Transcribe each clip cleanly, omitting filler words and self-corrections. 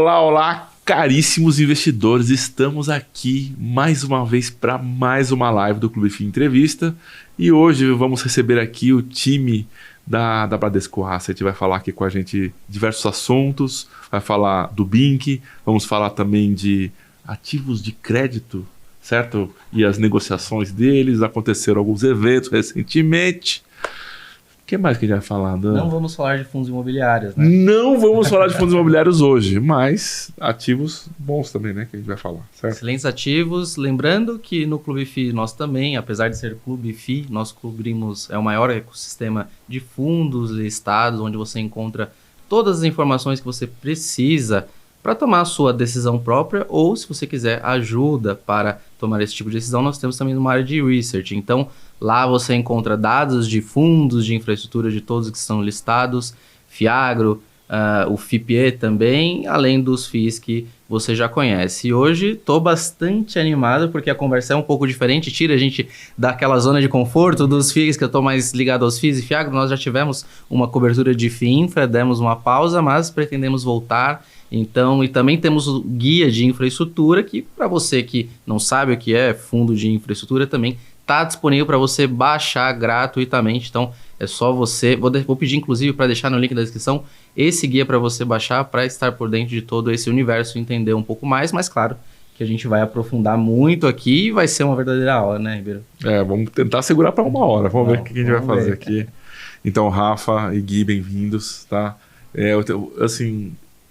Olá, olá, caríssimos investidores. Estamos aqui mais uma vez para mais uma live do Clube FI Entrevista. E hoje vamos receber aqui o time da Bradesco Asset. Vai falar aqui com a gente diversos assuntos. Vai falar do BINC, vamos falar também de ativos de crédito, certo? E as negociações deles. Aconteceram alguns eventos recentemente. O que mais que a gente vai falar, Dan? Não vamos falar de fundos imobiliários, né? Não vamos falar de fundos imobiliários hoje, mas ativos bons também, né? Que a gente vai falar, certo? Excelentes ativos. Lembrando que no Clube FI nós também, apesar de ser Clube FI, nós cobrimos o maior ecossistema de fundos listados, onde você encontra todas as informações que você precisa para tomar a sua decisão própria, ou se você quiser ajuda para tomar esse tipo de decisão, nós temos também uma área de research. Então, lá você encontra dados de fundos de infraestrutura de todos que são listados, Fiagro, o FIPE também, além dos FIIs que você já conhece. E hoje estou bastante animado porque a conversa é um pouco diferente, tira a gente daquela zona de conforto dos FIIs, que eu estou mais ligado aos FIIs e Fiagro. Nós já tivemos uma cobertura de FII Infra, demos uma pausa, mas pretendemos voltar. Então, e também temos o guia de infraestrutura, que para você que não sabe o que é fundo de infraestrutura, também está disponível para você baixar gratuitamente. Então, é só você... Vou pedir, inclusive, para deixar no link da descrição esse guia para você baixar, para estar por dentro de todo esse universo e entender um pouco mais. Mas, claro, que a gente vai aprofundar muito aqui e vai ser uma verdadeira aula, né, Ribeiro? Vamos tentar segurar para 1 hora. Vamos ver o que a gente vai fazer aqui. Então, Rafa e Gui, bem-vindos, tá? Eu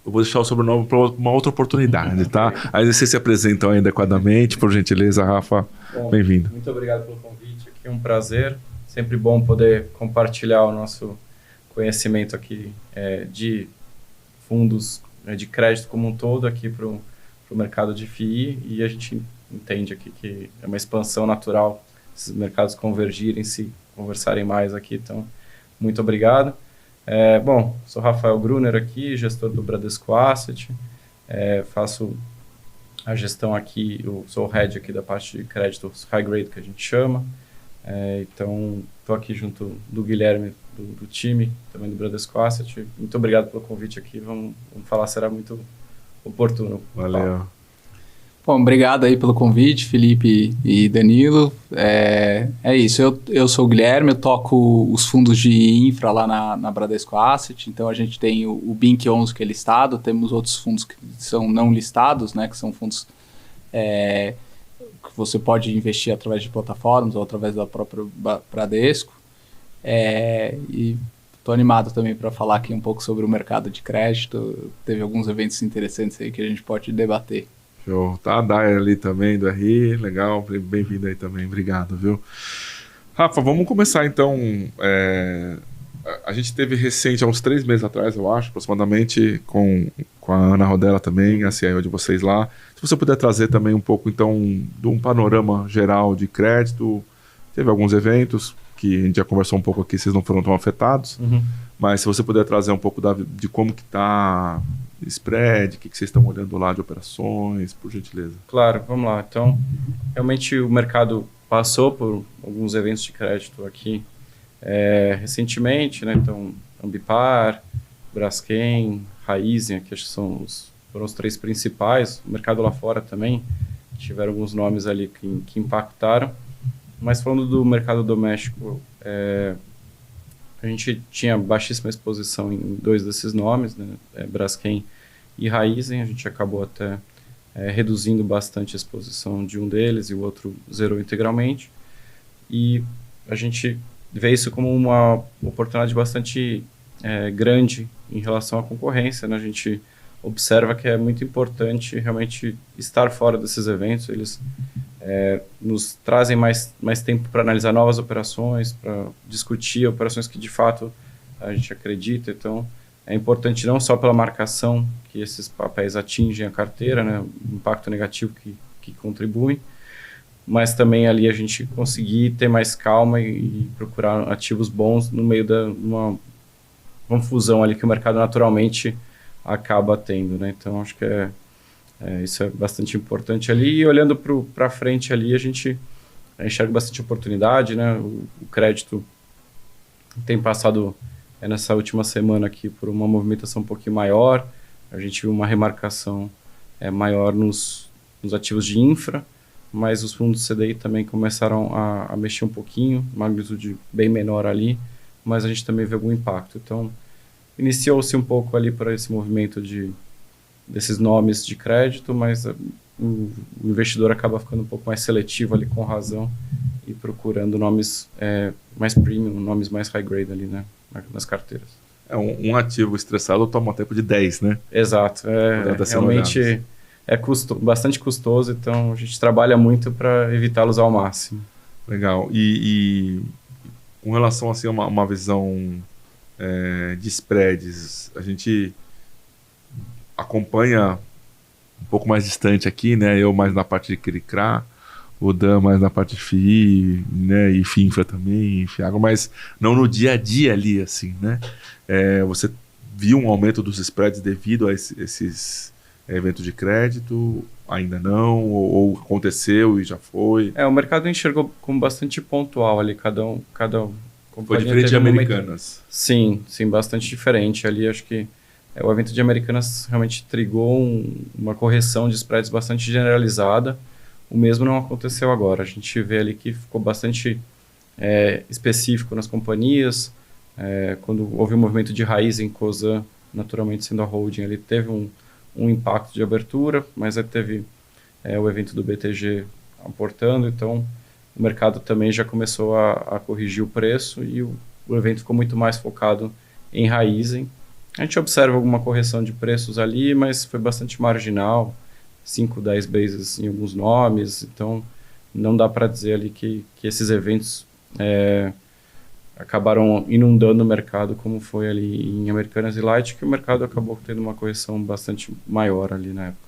vou deixar o sobrenome para uma outra oportunidade, tá? Aí vocês se apresentam aí adequadamente, por gentileza, Rafa. Bom, bem-vindo. Muito obrigado pelo convite, aqui é um prazer. Sempre bom poder compartilhar o nosso conhecimento aqui de fundos de crédito como um todo aqui para o mercado de FII, e a gente entende aqui que é uma expansão natural esses mercados convergirem, se conversarem mais aqui, então muito obrigado. Sou Rafael Gruner aqui, gestor do Bradesco Asset, faço a gestão aqui, eu sou o head aqui da parte de crédito high grade que a gente chama, então estou aqui junto do Guilherme, do time, também do Bradesco Asset. Muito obrigado pelo convite aqui, vamos falar, será muito oportuno. Valeu. Bom, obrigado aí pelo convite, Felipe e Danilo. É isso, eu sou o Guilherme, eu toco os fundos de infra lá na Bradesco Asset. Então a gente tem o BINC 11 que é listado, temos outros fundos que são não listados, né, que são fundos que você pode investir através de plataformas ou através da própria Bradesco. E estou animado também para falar aqui um pouco sobre o mercado de crédito. Teve alguns eventos interessantes aí que a gente pode debater. Show. Tá a Daya ali também, do RI. Legal, bem-vindo aí também. Obrigado, viu? Rafa, vamos começar então. A gente teve recente, há uns 3 meses atrás, eu acho, aproximadamente, com a Ana Rodella também, a CEO de vocês lá. Se você puder trazer também um pouco, então, de um panorama geral de crédito. Teve alguns eventos que a gente já conversou um pouco aqui, vocês não foram tão afetados. Uhum. Mas se você puder trazer um pouco de como que está spread, o que vocês estão olhando lá de operações, por gentileza. Claro, vamos lá. Então, realmente o mercado passou por alguns eventos de crédito aqui recentemente, né? Então, Ambipar, Braskem, Raizen, que acho que foram os 3 principais. O mercado lá fora também tiveram alguns nomes ali que impactaram. Mas falando do mercado doméstico, a gente tinha baixíssima exposição em 2 desses nomes, né? Braskem e Raizen. A gente acabou até reduzindo bastante a exposição de um deles e o outro zerou integralmente. E a gente vê isso como uma oportunidade bastante grande em relação à concorrência, né? A gente observa que é muito importante realmente estar fora desses eventos. Eles nos trazem mais tempo para analisar novas operações, para discutir operações que de fato a gente acredita. Então é importante não só pela marcação que esses papéis atingem a carteira, né, o impacto negativo que contribuem, mas também ali a gente conseguir ter mais calma e procurar ativos bons no meio de uma confusão ali que o mercado naturalmente acaba tendo, né? Então acho que isso é bastante importante ali. E olhando para frente ali, a gente enxerga bastante oportunidade, né? O crédito tem passado nessa última semana aqui por uma movimentação um pouquinho maior. A gente viu uma remarcação maior nos ativos de infra, mas os fundos CDI também começaram a mexer um pouquinho, magnitude bem menor ali, mas a gente também vê algum impacto. Então, iniciou-se um pouco ali para esse movimento desses nomes de crédito, mas o investidor acaba ficando um pouco mais seletivo ali, com razão, e procurando nomes mais premium, nomes mais high grade ali, né, nas carteiras. Um ativo estressado toma um tempo de 10, né? Exato. Realmente bastante custoso, então a gente trabalha muito para evitá-los ao máximo. Legal. E com relação assim, a uma visão de spreads, a gente acompanha um pouco mais distante aqui, né? Eu mais na parte de CRICRA, o Dan mais na parte de FII, né? E FII Infra também, FIAGro, mas não no dia a dia ali, assim, né? Você viu um aumento dos spreads devido a esses eventos de crédito? Ainda não? Ou aconteceu e já foi? O mercado enxergou como bastante pontual ali, cada companhia. Foi diferente de Americanas? Sim, bastante diferente. Ali acho que o evento de Americanas realmente trigou uma correção de spreads bastante generalizada. O mesmo não aconteceu agora. A gente vê ali que ficou bastante específico nas companhias. Quando houve um movimento de raiz em Cosan, naturalmente sendo a holding, ele teve um impacto de abertura, mas aí teve o evento do BTG aportando, então o mercado também já começou a corrigir o preço e o evento ficou muito mais focado em Raizen. A gente observa alguma correção de preços ali, mas foi bastante marginal, 5, 10 bases em alguns nomes, então não dá para dizer ali que esses eventos acabaram inundando o mercado como foi ali em Americanas e Light, que o mercado acabou tendo uma correção bastante maior ali na época.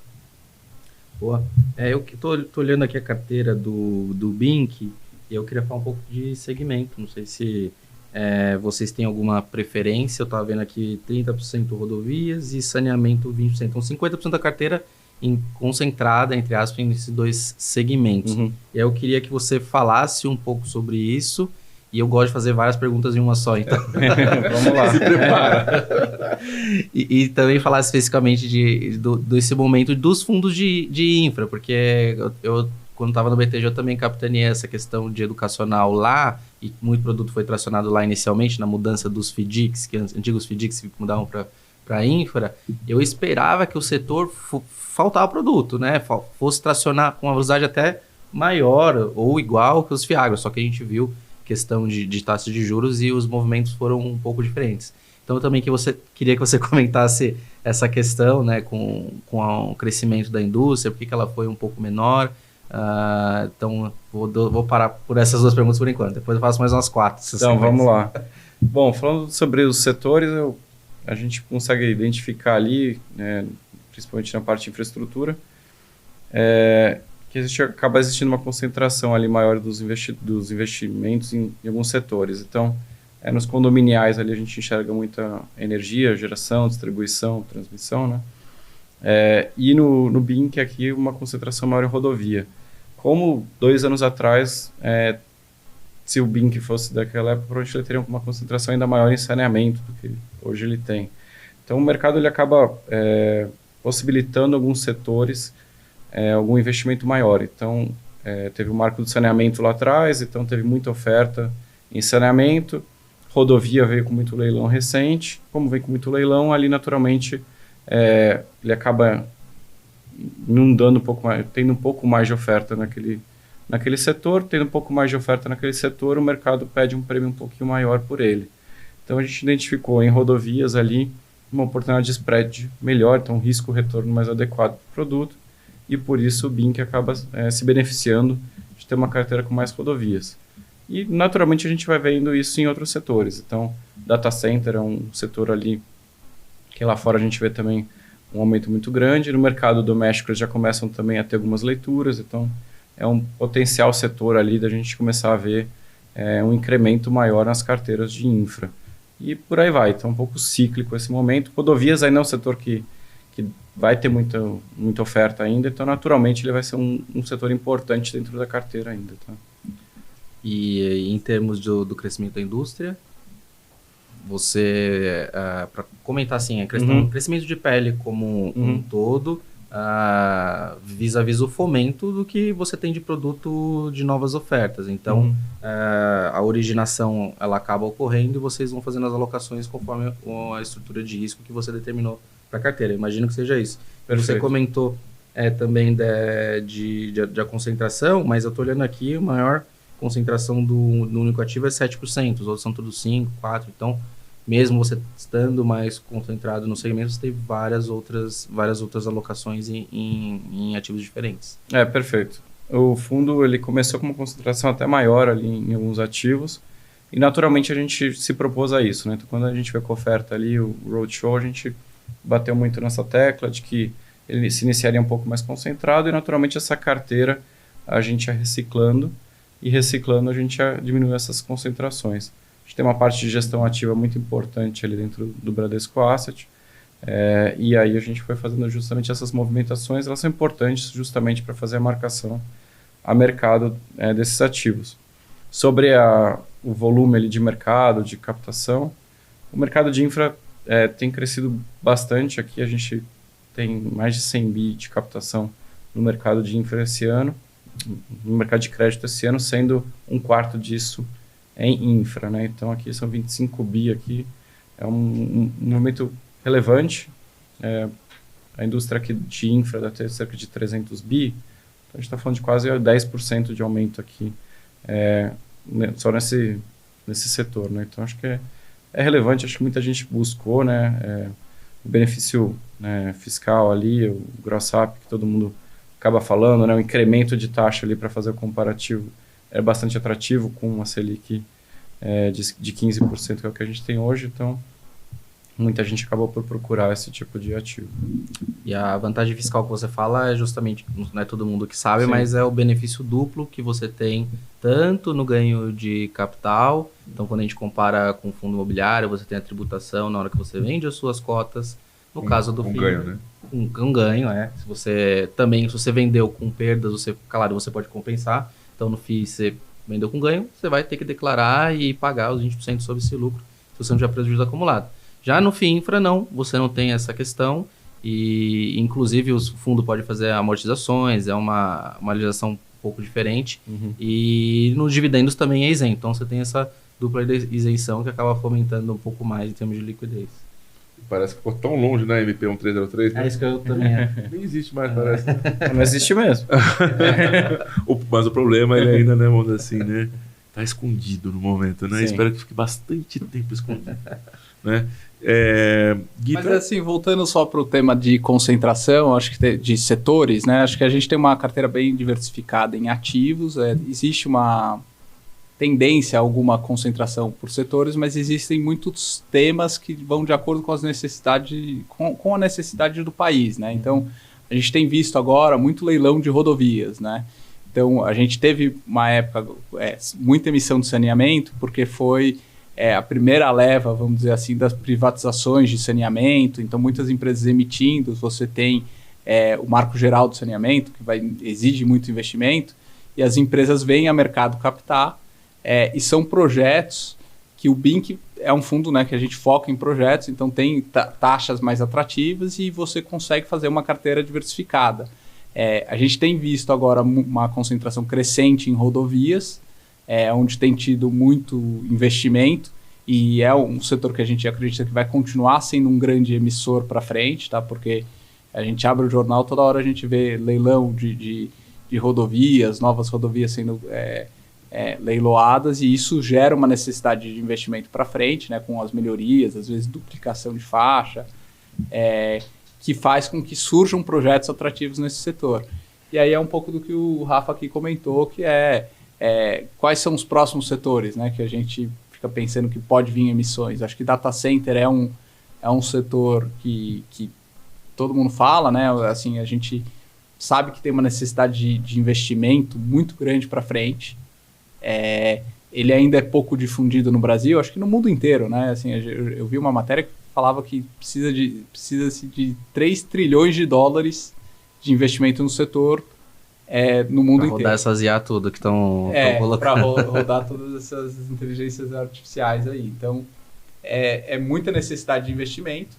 Boa. Eu tô olhando aqui a carteira do BINC e eu queria falar um pouco de segmento. Não sei se vocês têm alguma preferência. Eu estava vendo aqui 30% rodovias e saneamento 20%. Então 50% da carteira concentrada, entre aspas, nesses dois segmentos. Uhum. E aí eu queria que você falasse um pouco sobre isso. E eu gosto de fazer várias perguntas em uma só, então. Vamos lá. Se prepara. E também falar especificamente desse momento dos fundos de infra, porque eu quando estava no BTG, eu também capitaneei essa questão de educacional lá, e muito produto foi tracionado lá inicialmente, na mudança dos FDICs, que antigos FDICs mudavam para infra. Eu esperava que o setor faltava produto, né? Fosse tracionar com uma velocidade até maior ou igual que os FIAGROS, só que a gente viu questão de taxa de juros e os movimentos foram um pouco diferentes. Então, eu também queria que você comentasse essa questão, né, com o crescimento da indústria, por que ela foi um pouco menor. Então, vou parar por essas duas perguntas por enquanto. Depois eu faço mais umas 4. Então, vamos lá. Bom, falando sobre os setores, a gente consegue identificar ali, principalmente na parte de infraestrutura, que acaba existindo uma concentração ali maior dos investimentos em alguns setores. Então, nos condominiais ali a gente enxerga muita energia, geração, distribuição, transmissão, né? E no BINC aqui uma concentração maior em rodovia. Como 2 anos atrás, se o BINC fosse daquela época, provavelmente ele teria uma concentração ainda maior em saneamento do que hoje ele tem. Então, o mercado ele acaba possibilitando alguns setores algum investimento maior. Então, teve o marco do saneamento lá atrás, então teve muita oferta em saneamento. Rodovia veio com muito leilão recente. Como veio com muito leilão, ali naturalmente ele acaba inundando um pouco mais, tendo um pouco mais de oferta naquele setor, tendo um pouco mais de oferta naquele setor, o mercado pede um prêmio um pouquinho maior por ele. Então, a gente identificou em rodovias ali uma oportunidade de spread melhor, então risco-retorno mais adequado para o produto, e por isso o BINC acaba se beneficiando de ter uma carteira com mais rodovias. E naturalmente a gente vai vendo isso em outros setores. Então, data center é um setor ali que lá fora a gente vê também um aumento muito grande. No mercado doméstico eles já começam também a ter algumas leituras, então é um potencial setor ali da gente começar a ver um incremento maior nas carteiras de infra. E por aí vai, então um pouco cíclico esse momento. Rodovias ainda é um setor que vai ter muita oferta ainda, então naturalmente ele vai ser um setor importante dentro da carteira ainda. Tá? E em termos do crescimento da indústria? você, para comentar assim, a questão do crescimento de PL como um todo, vis-a-vis o fomento do que você tem de produto de novas ofertas. Então, a originação ela acaba ocorrendo e vocês vão fazendo as alocações conforme a estrutura de risco que você determinou para a carteira. Imagino que seja isso. Perfeito. Você comentou também de concentração, mas eu estou olhando aqui, a maior concentração do único ativo é 7%, os outros são todos 5%, 4%. Então, mesmo você estando mais concentrado no segmento, você tem várias outras alocações em ativos diferentes. Perfeito. O fundo ele começou com uma concentração até maior ali em alguns ativos e naturalmente a gente se propôs a isso, né? Então, quando a gente veio com a oferta ali, o Roadshow, a gente bateu muito nessa tecla de que ele se iniciaria um pouco mais concentrado e naturalmente essa carteira a gente ia reciclando e reciclando a gente ia diminuir essas concentrações. A gente tem uma parte de gestão ativa muito importante ali dentro do Bradesco Asset, e aí a gente foi fazendo justamente essas movimentações, elas são importantes justamente para fazer a marcação a mercado desses ativos. Sobre o volume ali de mercado, de captação, o mercado de infra tem crescido bastante. Aqui a gente tem mais de 100 bi de captação no mercado de infra esse ano, no mercado de crédito esse ano, sendo um quarto disso em infra, né? Então aqui são 25 bi aqui, é um movimento relevante. A indústria aqui de infra deve ter cerca de 300 bi, então a gente está falando de quase 10% de aumento aqui, só nesse setor, né? Então acho que é relevante, acho que muita gente buscou, né? O benefício, né, fiscal ali, o gross up que todo mundo acaba falando, né? O incremento de taxa ali para fazer o comparativo é bastante atrativo, com uma Selic de 15%, que é o que a gente tem hoje. Então, muita gente acabou por procurar esse tipo de ativo. E a vantagem fiscal que você fala é justamente, não é todo mundo que sabe, Sim. mas é o benefício duplo que você tem tanto no ganho de capital. Então, quando a gente compara com o fundo imobiliário, você tem a tributação na hora que você vende as suas cotas. No caso do FII, ganho, né? Um ganho, Se você vendeu com perdas, você pode compensar. Então, no FII, você vendeu com ganho, você vai ter que declarar e pagar os 20% sobre esse lucro, se você não tiver prejuízo acumulado. Já no FII Infra, não, você não tem essa questão e, inclusive, o fundo pode fazer amortizações, é uma legislação um pouco diferente. E nos dividendos também é isento, então você tem essa dupla isenção que acaba fomentando um pouco mais em termos de liquidez. Parece que ficou tão longe, né, MP1303. É isso que eu também Nem existe mais, parece. Não existe mesmo. Mas o problema, ele ainda, né, vamos dizer assim, né, tá escondido no momento, né? Sim. Espero que fique bastante tempo escondido, né? Gui, Mas assim, voltando só para o tema de concentração, acho que de setores, né? Acho que a gente tem uma carteira bem diversificada em ativos. Existe uma tendência a alguma concentração por setores, mas existem muitos temas que vão de acordo com as necessidades, com a necessidade do país, né? Então, a gente tem visto agora muito leilão de rodovias, né? Então, a gente teve uma época, muita emissão de saneamento, porque foi a primeira leva, vamos dizer assim, das privatizações de saneamento. Então, muitas empresas emitindo, você tem o Marco Geral do Saneamento, que exige muito investimento, e as empresas vêm a mercado captar, e são projetos que o BINC é um fundo, né, que a gente foca em projetos, então tem taxas mais atrativas e você consegue fazer uma carteira diversificada. A gente tem visto agora uma concentração crescente em rodovias, onde tem tido muito investimento, e é um setor que a gente acredita que vai continuar sendo um grande emissor para frente, tá? Porque a gente abre o jornal, toda hora a gente vê leilão de rodovias, novas rodovias sendo leiloadas, e isso gera uma necessidade de investimento para frente, né, com as melhorias, às vezes duplicação de faixa, que faz com que surjam projetos atrativos nesse setor. E aí é um pouco do que o Rafa aqui comentou, que quais são os próximos setores, né, que a gente fica pensando que pode vir emissões. Acho que data center é um setor que todo mundo fala, né, assim, a gente sabe que tem uma necessidade de investimento muito grande para frente. Ele ainda é pouco difundido no Brasil, acho que no mundo inteiro, né? Assim, eu vi uma matéria que falava que precisa-se de 3 trilhões de dólares de investimento no setor no mundo inteiro. Para rodar essas IA tudo que estão colocando. Para rodar todas essas inteligências artificiais aí. Então, é muita necessidade de investimento,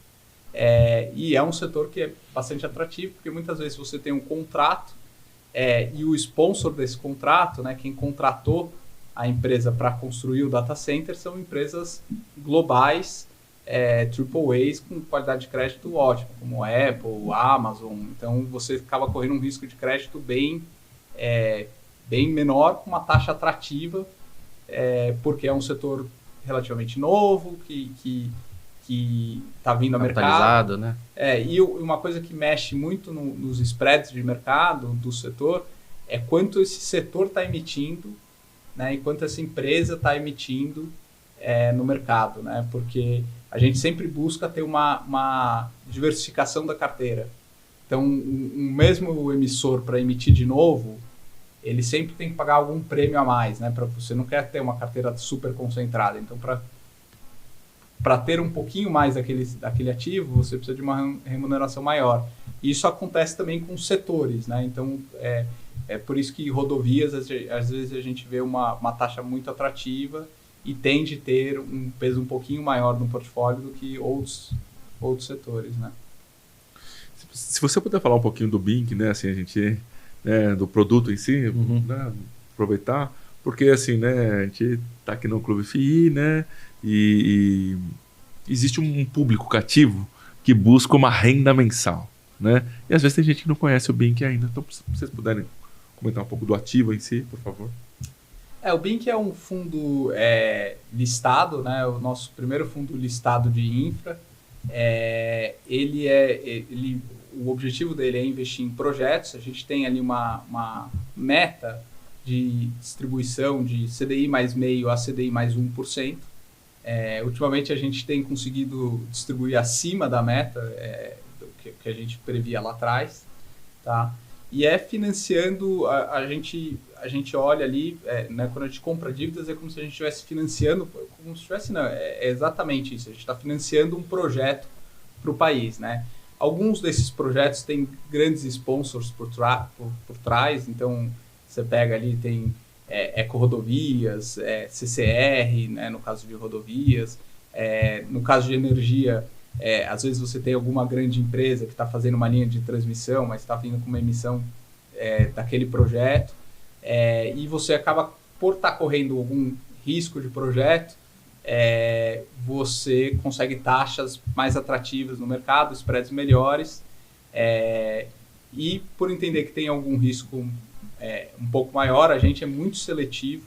e é um setor que é bastante atrativo, porque muitas vezes você tem um contrato e o sponsor desse contrato, né, quem contratou a empresa para construir o data center, são empresas globais, AAAs com qualidade de crédito ótima, como Apple, Amazon. Então você acaba correndo um risco de crédito bem menor, com uma taxa atrativa, porque é um setor relativamente novo, que está vindo ao mercado. Né? E uma coisa que mexe muito nos spreads de mercado do setor é quanto esse setor está emitindo, né, e quanto essa empresa está emitindo no mercado, né? Porque a gente sempre busca ter uma diversificação da carteira. Então, um mesmo emissor para emitir de novo, ele sempre tem que pagar algum prêmio a mais, né? Você não quer ter uma carteira super concentrada. Então, para ter um pouquinho mais daquele ativo, você precisa de uma remuneração maior. E isso acontece também com setores, né? Então, é por isso que rodovias, às vezes a gente vê uma taxa muito atrativa e tende a ter um peso um pouquinho maior no portfólio do que outros setores, né? Se você puder falar um pouquinho do BINC, né, assim, a gente, do produto em si, né, aproveitar, porque assim, né, a gente está aqui no Clube FI, né, e existe um público cativo que busca uma renda mensal, né, e às vezes tem gente que não conhece o BINC ainda. Então, se vocês puderem comentar um pouco do ativo em si, por favor. O BINC é um fundo listado, né? O nosso primeiro fundo listado de infra. O objetivo dele é investir em projetos. A gente tem ali uma meta de distribuição de CDI mais meio a CDI mais 1%. Ultimamente a gente tem conseguido distribuir acima da meta que a gente previa lá atrás, tá? E financiando, a gente olha ali, né, quando a gente compra dívidas, é como se a gente estivesse financiando, como se estivesse, não, é exatamente isso, a gente está financiando um projeto para o país, né? Alguns desses projetos têm grandes sponsors por trás, então você pega ali, tem Ecorodovias, CCR, né, no caso de rodovias, no caso de energia, às vezes você tem alguma grande empresa que está fazendo uma linha de transmissão, mas está vindo com uma emissão daquele projeto, e você acaba, por estar correndo algum risco de projeto, você consegue taxas mais atrativas no mercado, spreads melhores, e por entender que tem algum risco um pouco maior, a gente é muito seletivo,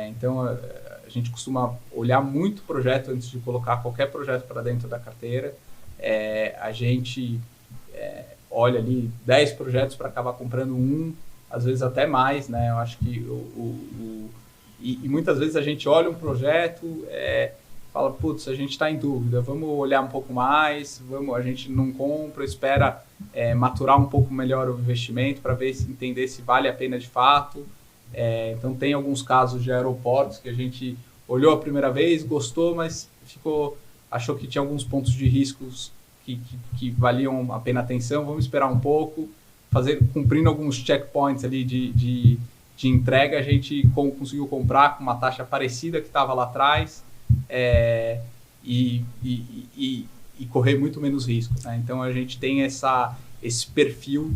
então a gente costuma olhar muito o projeto antes de colocar qualquer projeto para dentro da carteira. A gente olha ali 10 projetos para acabar comprando um, às vezes até mais, né? Eu acho que e muitas vezes a gente olha um projeto, fala, putz, a gente está em dúvida, vamos olhar um pouco mais, a gente não compra, espera maturar um pouco melhor o investimento para entender se vale a pena de fato. Então tem alguns casos de aeroportos que a gente olhou a primeira vez, gostou, mas achou que tinha alguns pontos de riscos que valiam a pena atenção, vamos esperar um pouco, cumprindo alguns checkpoints ali de entrega, a gente conseguiu comprar com uma taxa parecida que estava lá atrás, e correr muito menos risco, né? Então a gente tem esse perfil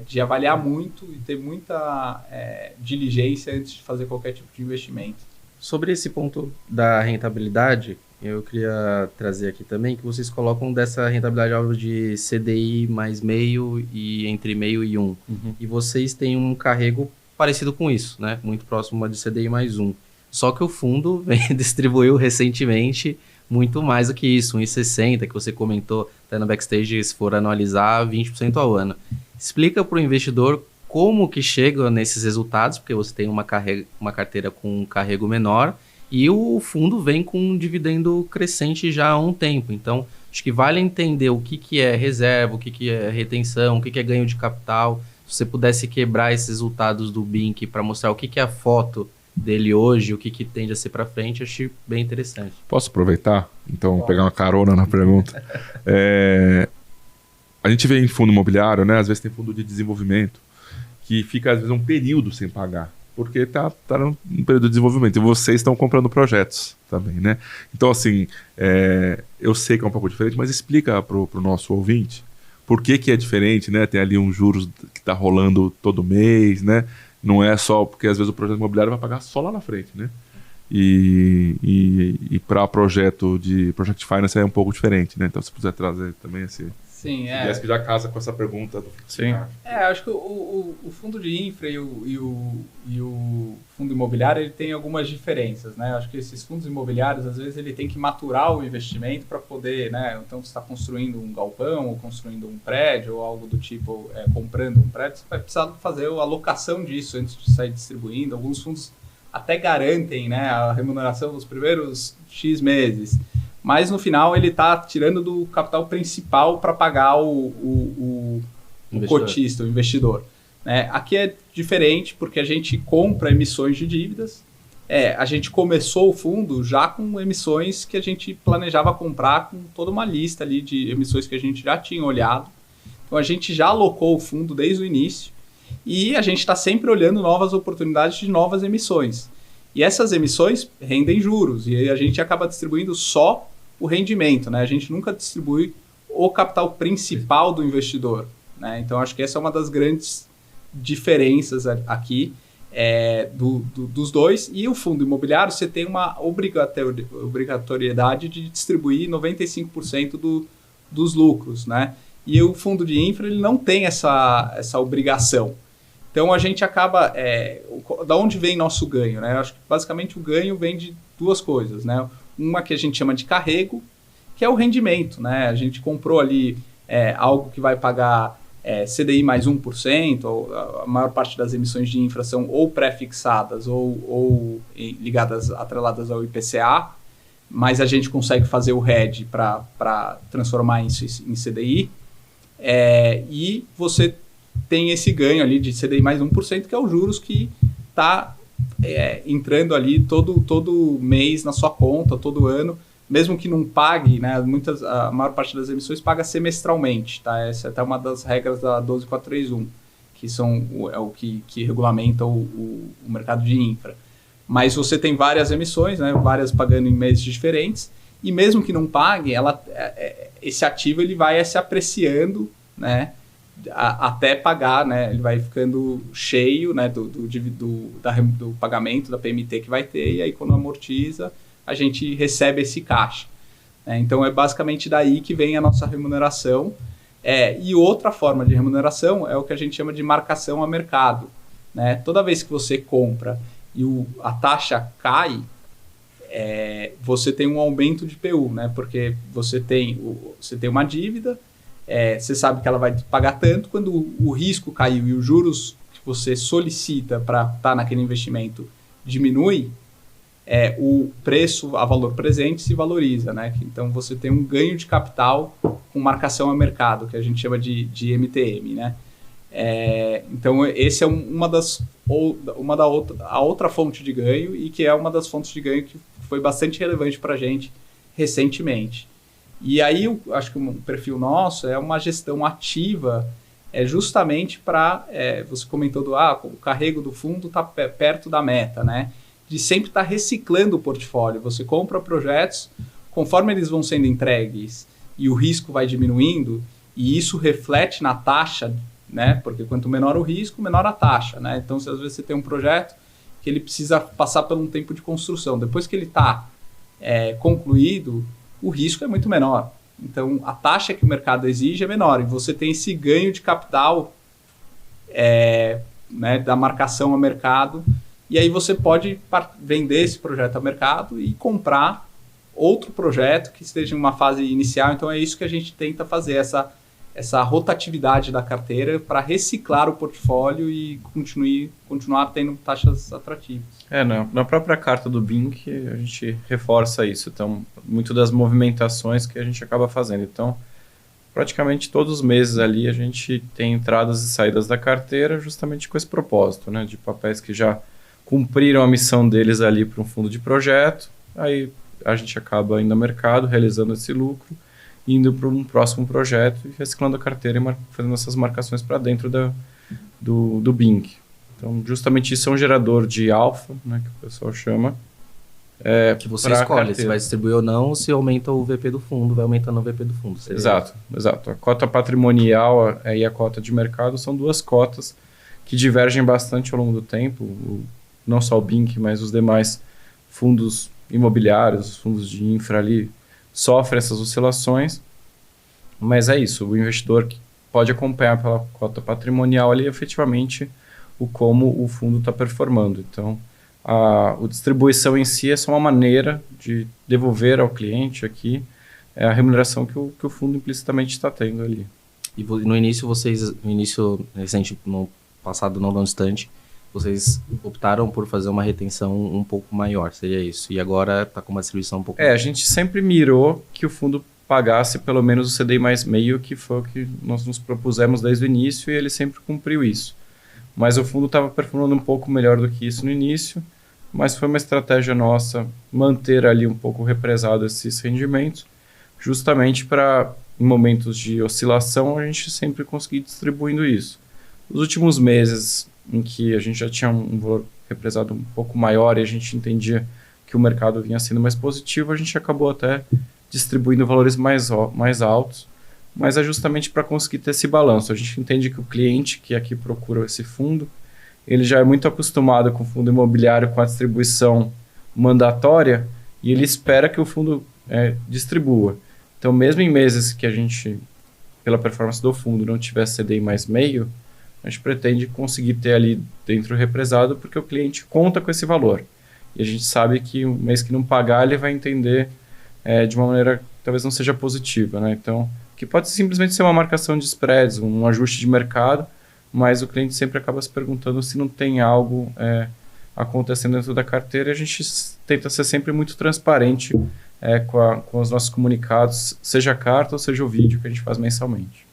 de avaliar muito e ter muita diligência antes de fazer qualquer tipo de investimento. Sobre esse ponto da rentabilidade, eu queria trazer aqui também que vocês colocam dessa rentabilidade alvo de CDI mais meio e entre meio e 1. E vocês têm um carrego parecido com isso, né? Muito próximo de CDI mais 1. Só que o fundo distribuiu recentemente muito mais do que isso, 1,60, que você comentou até no backstage, se for anualizar, 20% ao ano. Explica para o investidor como que chega nesses resultados, porque você tem uma carteira com um carrego menor e o fundo vem com um dividendo crescente já há um tempo. Então, acho que vale entender o que é reserva, o que é retenção, o que é ganho de capital. Se você pudesse quebrar esses resultados do BINC para mostrar o que é a foto dele hoje, o que tende a ser para frente, achei bem interessante. Posso aproveitar? Então, pegar uma carona na pergunta. A gente vê em fundo imobiliário, né? Às vezes tem fundo de desenvolvimento, que fica às vezes um período sem pagar, porque está num período de desenvolvimento. E vocês estão comprando projetos também, né? Então, assim, eu sei que é um pouco diferente, mas explica para o nosso ouvinte por que é diferente, né? Tem ali um juros que está rolando todo mês, né? Não é só porque às vezes o projeto imobiliário vai pagar só lá na frente, né? E para project finance é um pouco diferente, né? Então, se puder trazer também esse... Sim, acho que já casa com essa pergunta. Sim. Acho que o fundo de infra e o fundo imobiliário ele tem algumas diferenças, né? Acho que esses fundos imobiliários, às vezes, ele tem que maturar o investimento para poder, né? Então, você está construindo um galpão ou construindo um prédio ou algo do tipo, comprando um prédio, você vai precisar fazer a alocação disso antes de sair distribuindo. Alguns fundos até garantem, né, a remuneração nos primeiros X meses. Mas no final ele está tirando do capital principal para pagar o cotista, o investidor. Né? Aqui é diferente porque a gente compra emissões de dívidas. A gente começou o fundo já com emissões que a gente planejava comprar, com toda uma lista ali de emissões que a gente já tinha olhado. Então a gente já alocou o fundo desde o início e a gente está sempre olhando novas oportunidades de novas emissões. E essas emissões rendem juros e a gente acaba distribuindo só o rendimento, né? A gente nunca distribui o capital principal do investidor, né? Então, acho que essa é uma das grandes diferenças aqui dos dois. E o fundo imobiliário, você tem uma obrigatoriedade de distribuir 95% dos lucros, né? E o fundo de infra ele não tem essa obrigação. Então, a gente acaba... da onde vem nosso ganho, né? Eu acho que, basicamente, o ganho vem de duas coisas, né? Uma que a gente chama de carrego, que é o rendimento, né? A gente comprou ali algo que vai pagar CDI mais 1%, ou a maior parte das emissões de infra são ou pré-fixadas ou atreladas ao IPCA, mas a gente consegue fazer o hedge para transformar isso em CDI, e você tem esse ganho ali de CDI mais 1%, que é os juros que está entrando ali todo mês na sua conta, todo ano, mesmo que não pague, né? A maior parte das emissões paga semestralmente, tá? Essa é até uma das regras da 12431, que o que regulamenta o mercado de infra. Mas você tem várias emissões, né? Várias pagando em meses diferentes, e mesmo que não pague, esse ativo ele vai se apreciando, né? Até pagar, né? Ele vai ficando cheio, né? do pagamento da PMT que vai ter, e aí quando amortiza, a gente recebe esse caixa. Então é basicamente daí que vem a nossa remuneração. E outra forma de remuneração é o que a gente chama de marcação a mercado. Né? Toda vez que você compra e a taxa cai, você tem um aumento de PU, né? Porque você tem uma dívida. Você sabe que ela vai pagar tanto. Quando o risco caiu e os juros que você solicita para estar naquele investimento diminui, o preço a valor presente se valoriza, né? Então você tem um ganho de capital com marcação a mercado, que a gente chama de MTM, né? Então esse é a outra fonte de ganho, e que é uma das fontes de ganho que foi bastante relevante para a gente recentemente. E aí, eu acho que um perfil nosso é uma gestão ativa, justamente para... você comentou o carrego do fundo está perto da meta, né? De sempre estar reciclando o portfólio. Você compra projetos, conforme eles vão sendo entregues e o risco vai diminuindo, e isso reflete na taxa, né? Porque quanto menor o risco, menor a taxa, né? Então, às vezes você tem um projeto que ele precisa passar por um tempo de construção. Depois que ele está concluído, o risco é muito menor. Então, a taxa que o mercado exige é menor. E você tem esse ganho de capital né, da marcação a mercado. E aí você pode vender esse projeto a mercado e comprar outro projeto que esteja em uma fase inicial. Então, é isso que a gente tenta fazer, essa rotatividade da carteira para reciclar o portfólio e continuar tendo taxas atrativas. Na própria carta do BINC a gente reforça isso. Então, muito das movimentações que a gente acaba fazendo. Então, praticamente todos os meses ali a gente tem entradas e saídas da carteira justamente com esse propósito, né? De papéis que já cumpriram a missão deles ali para um fundo de projeto. Aí a gente acaba indo ao mercado, realizando esse lucro, indo para um próximo projeto e reciclando a carteira e fazendo essas marcações para dentro do BINC. Então, justamente isso é um gerador de alfa, né, que o pessoal chama. Que você escolhe se vai distribuir ou não, se aumenta o VP do fundo, vai aumentando o VP do fundo. Exato. A cota patrimonial e a cota de mercado são duas cotas que divergem bastante ao longo do tempo. Não só o BINC, mas os demais fundos imobiliários, os fundos de infra ali, sofrem essas oscilações. Mas é isso, o investidor que pode acompanhar pela cota patrimonial ali efetivamente como o fundo está performando. Então, a distribuição em si é só uma maneira de devolver ao cliente aqui a remuneração que o fundo implicitamente está tendo ali. E no início, recente, no passado não tão distante, vocês optaram por fazer uma retenção um pouco maior, seria isso? E agora está com uma distribuição um pouco maior. A gente sempre mirou que o fundo pagasse pelo menos o CDI mais meio, que foi o que nós nos propusemos desde o início, e ele sempre cumpriu isso. Mas o fundo estava performando um pouco melhor do que isso no início, mas foi uma estratégia nossa manter ali um pouco represado esses rendimentos, justamente para, em momentos de oscilação, a gente sempre conseguir distribuindo isso. Nos últimos meses, em que a gente já tinha um valor represado um pouco maior e a gente entendia que o mercado vinha sendo mais positivo, a gente acabou até distribuindo valores mais altos, mas é justamente para conseguir ter esse balanço. A gente entende que o cliente que aqui procura esse fundo, ele já é muito acostumado com o fundo imobiliário, com a distribuição mandatória, e ele espera que o fundo distribua. Então, mesmo em meses que a gente, pela performance do fundo, não tiver CDI mais meio, a gente pretende conseguir ter ali dentro represado, porque o cliente conta com esse valor. E a gente sabe que o mês que não pagar, ele vai entender de uma maneira que talvez não seja positiva, né? Então, que pode simplesmente ser uma marcação de spreads, um ajuste de mercado, mas o cliente sempre acaba se perguntando se não tem algo acontecendo dentro da carteira, e a gente tenta ser sempre muito transparente com os nossos comunicados, seja a carta ou seja o vídeo que a gente faz mensalmente.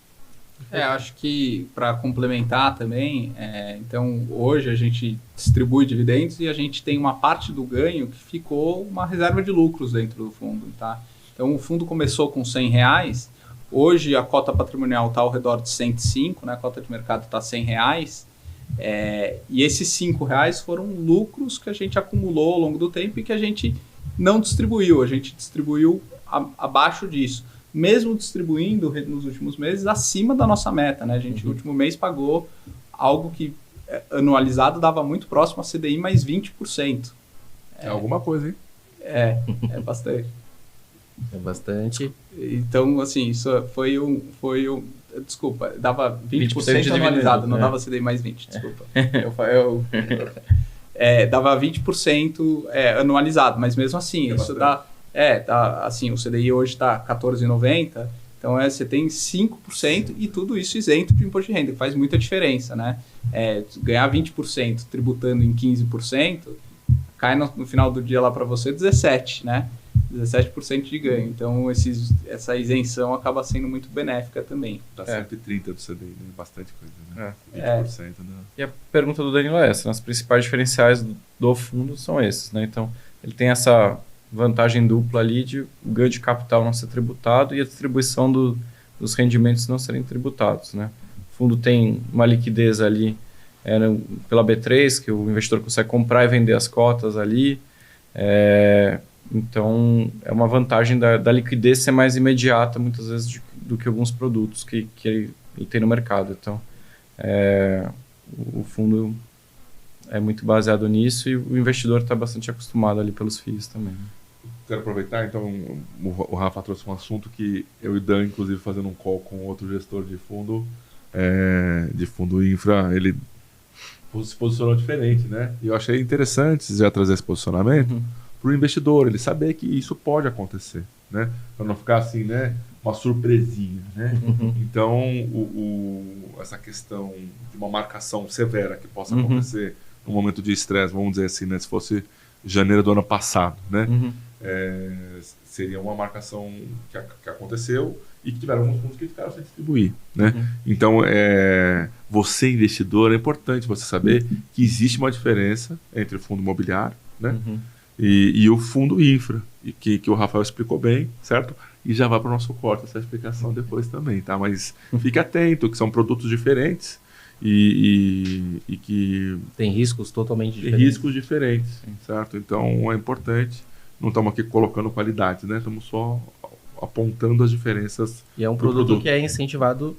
Acho que para complementar também, então hoje a gente distribui dividendos e a gente tem uma parte do ganho que ficou uma reserva de lucros dentro do fundo, tá? Então o fundo começou com R$100, hoje a cota patrimonial está ao redor de 105, né? A cota de mercado está R$100, e esses R$5 foram lucros que a gente acumulou ao longo do tempo e que a gente não distribuiu, a gente distribuiu abaixo disso. Mesmo distribuindo nos últimos meses acima da nossa meta, né? A gente, no último mês, pagou algo que, anualizado, dava muito próximo a CDI mais 20%. É alguma coisa, hein? É bastante. É bastante. Então, assim, isso foi um desculpa, dava 20% de anualizado, não dava CDI mais 20%, desculpa. Dava 20% anualizado, mas mesmo assim, isso dá... assim, o CDI hoje está 14,90, então você tem 5% e tudo isso isento de imposto de renda, que faz muita diferença, né? Ganhar 20% tributando em 15%, cai no final do dia lá para você 17%, né? 17% de ganho. Então, essa isenção acaba sendo muito benéfica também. Dá 130 do CDI, né? Bastante coisa, né? 20%, né? E a pergunta do Danilo é essa, né? Os principais diferenciais do fundo são esses, né? Então, ele tem essa vantagem dupla ali de o ganho de capital não ser tributado e a distribuição dos rendimentos não serem tributados, né? O fundo tem uma liquidez ali pela B3, que o investidor consegue comprar e vender as cotas ali, então é uma vantagem da liquidez ser mais imediata muitas vezes do que alguns produtos que ele tem no mercado. Então o fundo é muito baseado nisso e o investidor está bastante acostumado ali pelos FIIs também. Quero aproveitar, então, o Rafa trouxe um assunto que eu e o Dan, inclusive, fazendo um call com outro gestor de fundo infra, ele se posicionou diferente, né? E eu achei interessante já trazer esse posicionamento para o investidor, ele saber que isso pode acontecer, né? Para não ficar assim, né? Uma surpresinha, né? Então, essa questão de uma marcação severa que possa acontecer no momento de estresse, vamos dizer assim, né? Se fosse janeiro do ano passado, né? Seria uma marcação que aconteceu e que tiveram alguns fundos que ficaram sem distribuir, né? Então, você investidor, é importante você saber que existe uma diferença entre o fundo imobiliário, né? E o fundo infra, e que o Rafael explicou bem, certo? E já vai para o nosso corte essa explicação depois também, tá? Mas fique atento, que são produtos diferentes e que Tem riscos totalmente tem diferentes. riscos diferentes, certo? Então é importante. Não estamos aqui colocando qualidade, né? Estamos só apontando as diferenças. E é um do produto que é incentivado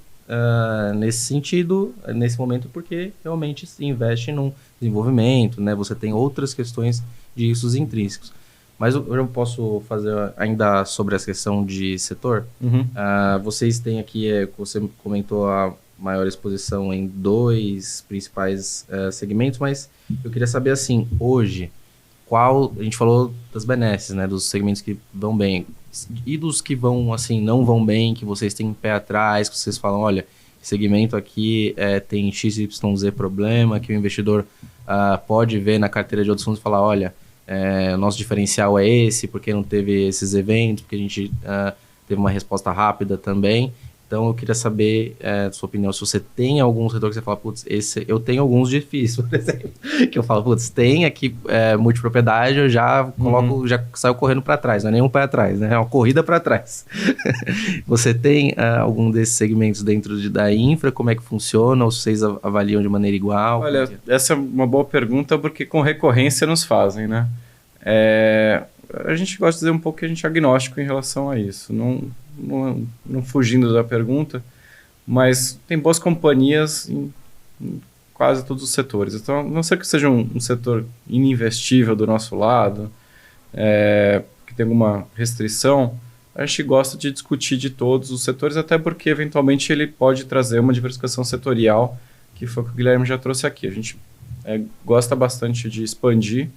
nesse sentido, nesse momento, porque realmente se investe num desenvolvimento, né? Você tem outras questões de riscos intrínsecos. Mas eu posso fazer ainda sobre essa questão de setor? Vocês têm aqui, você comentou a maior exposição em 2 principais segmentos, mas eu queria saber assim, hoje, a gente falou das benesses, né, dos segmentos que vão bem, e dos que vão, assim, não vão bem, que vocês têm pé atrás, que vocês falam, olha, esse segmento aqui tem XYZ problema, que o investidor pode ver na carteira de outros fundos e falar, olha, o nosso diferencial é esse, porque não teve esses eventos, porque a gente teve uma resposta rápida também. Então, eu queria saber, sua opinião, se você tem algum setor que você fala, putz, eu tenho alguns difíceis, por exemplo, que eu falo, putz, tem aqui multipropriedade, eu já coloco, já saio correndo para trás, não é nenhum para trás, né? É uma corrida para trás. Você tem algum desses segmentos dentro da infra, como é que funciona, ou vocês avaliam de maneira igual? Olha, essa é uma boa pergunta, porque com recorrência nos fazem, né? A gente gosta de dizer um pouco que a gente é agnóstico em relação a isso, não fugindo da pergunta, mas tem boas companhias em quase todos os setores. Então, a não ser que seja um setor ininvestível do nosso lado, que tem alguma restrição, a gente gosta de discutir de todos os setores, até porque, eventualmente, ele pode trazer uma diversificação setorial, que foi o que o Guilherme já trouxe aqui. A gente gosta bastante de expandir,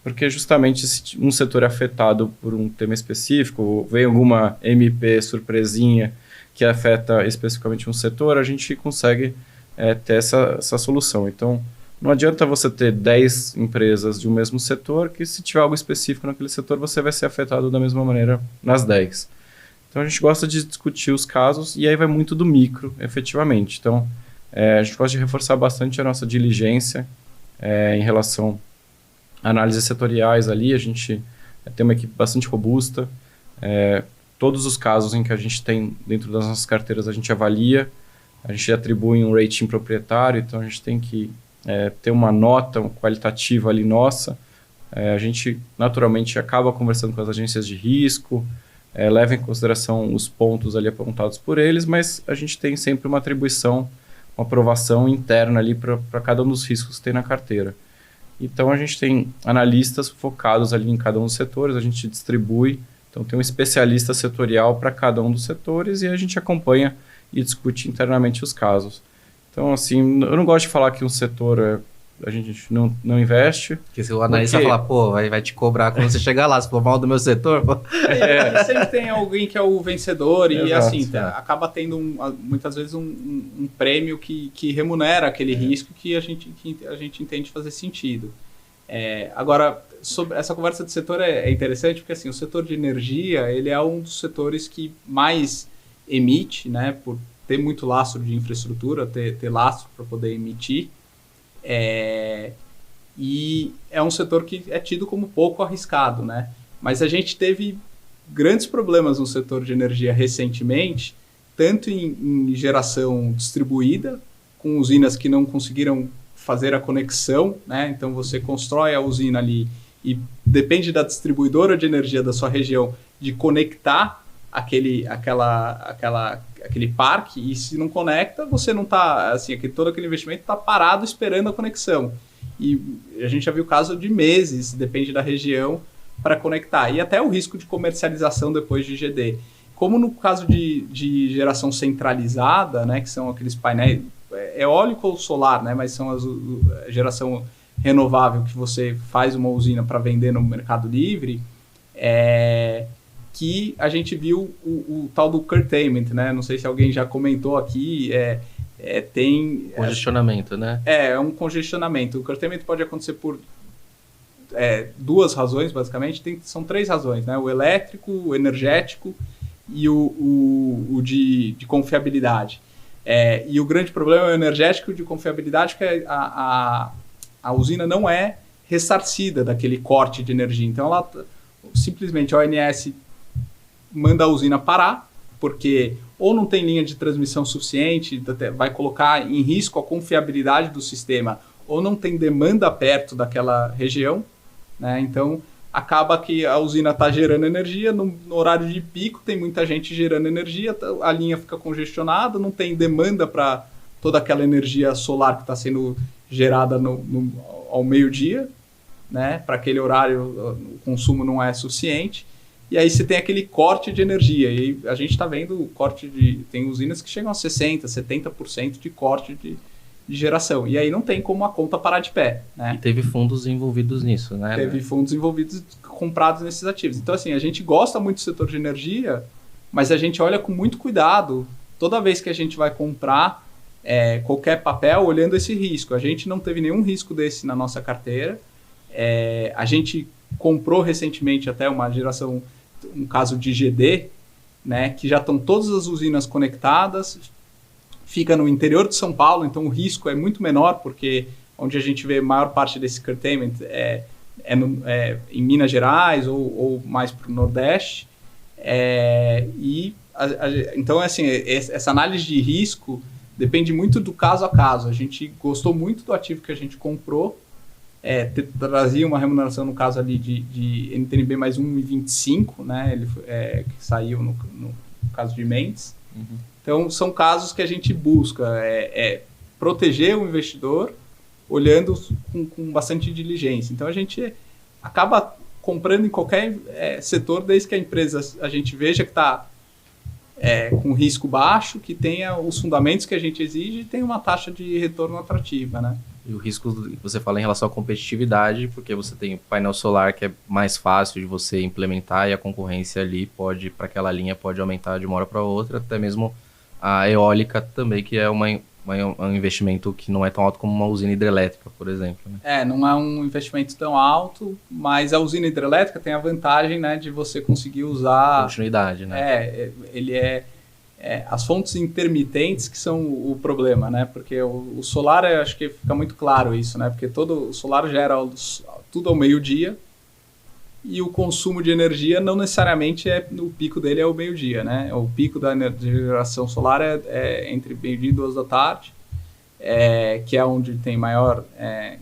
porque justamente se um setor é afetado por um tema específico, vem alguma MP surpresinha que afeta especificamente um setor, a gente consegue ter essa solução. Então, não adianta você ter 10 empresas de um mesmo setor, que se tiver algo específico naquele setor, você vai ser afetado da mesma maneira nas 10. Então, a gente gosta de discutir os casos, e aí vai muito do micro, efetivamente. Então, a gente gosta de reforçar bastante a nossa diligência em relação análises setoriais ali, a gente tem uma equipe bastante robusta, todos os casos em que a gente tem dentro das nossas carteiras a gente avalia, a gente atribui um rating proprietário, então a gente tem que ter uma nota qualitativa ali nossa, a gente naturalmente acaba conversando com as agências de risco, leva em consideração os pontos ali apontados por eles, mas a gente tem sempre uma atribuição, uma aprovação interna ali para cada um dos riscos que tem na carteira. Então, a gente tem analistas focados ali em cada um dos setores, a gente distribui, então tem um especialista setorial para cada um dos setores e a gente acompanha e discute internamente os casos. Então, assim, eu não gosto de falar que um setor a gente não investe. Porque se o analista falar, pô, vai te cobrar quando você chegar lá, se for mal do meu setor. Sempre tem alguém que é o vencedor e Exato, assim, acaba tendo muitas vezes um prêmio que remunera aquele risco que a gente entende fazer sentido. Agora, sobre essa conversa de setor é interessante porque assim, o setor de energia ele é um dos setores que mais emite, né, por ter muito lastro de infraestrutura, ter lastro para poder emitir. E é um setor que é tido como pouco arriscado, né? Mas a gente teve grandes problemas no setor de energia recentemente, tanto em geração distribuída, com usinas que não conseguiram fazer a conexão, né? Então você constrói a usina ali e depende da distribuidora de energia da sua região de conectar aquele parque, e se não conecta, você não está, assim, todo aquele investimento está parado esperando a conexão. E a gente já viu caso de meses, depende da região, para conectar. E até o risco de comercialização depois de GD. Como no caso de geração centralizada, né, que são aqueles painéis eólico ou solar, né, mas são a geração renovável que você faz uma usina para vender no mercado livre, que a gente viu o tal do curtailment, né? Não sei se alguém já comentou aqui, tem... Congestionamento, né? É um congestionamento. O curtailment pode acontecer por duas razões, basicamente. São 3 razões, né? O elétrico, o energético e o de confiabilidade. E o grande problema é o energético de confiabilidade, porque a usina não é ressarcida daquele corte de energia. Então, simplesmente a ONS manda a usina parar porque ou não tem linha de transmissão suficiente, vai colocar em risco a confiabilidade do sistema, ou não tem demanda perto daquela região, né? Então, acaba que a usina está gerando energia, no horário de pico tem muita gente gerando energia, a linha fica congestionada, não tem demanda para toda aquela energia solar que está sendo gerada ao meio-dia, né? Para aquele horário o consumo não é suficiente, e aí você tem aquele corte de energia, e a gente está vendo o corte tem usinas que chegam a 60%, 70% de corte de geração, e aí não tem como a conta parar de pé, né? E teve fundos envolvidos nisso, né? Teve fundos envolvidos, comprados nesses ativos. Então, assim, a gente gosta muito do setor de energia, mas a gente olha com muito cuidado toda vez que a gente vai comprar qualquer papel, olhando esse risco. A gente não teve nenhum risco desse na nossa carteira. A gente comprou recentemente até um caso de GD, né, que já estão todas as usinas conectadas, fica no interior de São Paulo, então o risco é muito menor, porque onde a gente vê a maior parte desse curtailment em Minas Gerais ou mais para o Nordeste. Então, assim, essa análise de risco depende muito do caso a caso. A gente gostou muito do ativo que a gente comprou, trazia uma remuneração, no caso ali, de NTNB mais 1,25, né? Ele que saiu no caso de Mendes. Uhum. Então, são casos que a gente busca proteger o investidor olhando com bastante diligência. Então, a gente acaba comprando em qualquer setor, desde que a empresa a gente veja que está com risco baixo, que tenha os fundamentos que a gente exige e tenha uma taxa de retorno atrativa, né? E o risco que você fala em relação à competitividade, porque você tem o painel solar que é mais fácil de você implementar e a concorrência ali para aquela linha pode aumentar de uma hora para outra, até mesmo a eólica também, que é um investimento que não é tão alto como uma usina hidrelétrica, por exemplo. Né? Não é um investimento tão alto, mas a usina hidrelétrica tem a vantagem, né, de você conseguir usar... Continuidade, né? As fontes intermitentes que são o problema, né? Porque o solar, acho que fica muito claro isso, né? Porque o solar gera tudo ao meio-dia e o consumo de energia não necessariamente o pico dele é o meio-dia, né? O pico da geração solar é entre meio-dia e 2 da tarde, que é onde tem maior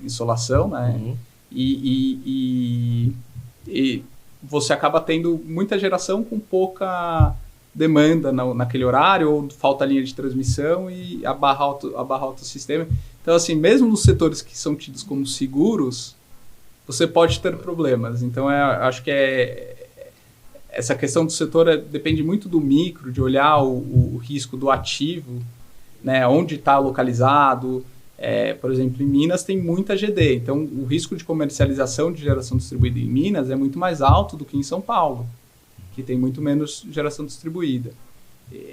insolação, né? Uhum. E você acaba tendo muita geração com pouca demanda naquele horário, ou falta linha de transmissão e abarra o sistema. Então, assim, mesmo nos setores que são tidos como seguros, você pode ter problemas. Então, acho que essa questão do setor depende muito do micro, de olhar o risco do ativo, né, onde está localizado. Por exemplo, em Minas tem muita GD, então o risco de comercialização de geração distribuída em Minas é muito mais alto do que em São Paulo, que tem muito menos geração distribuída.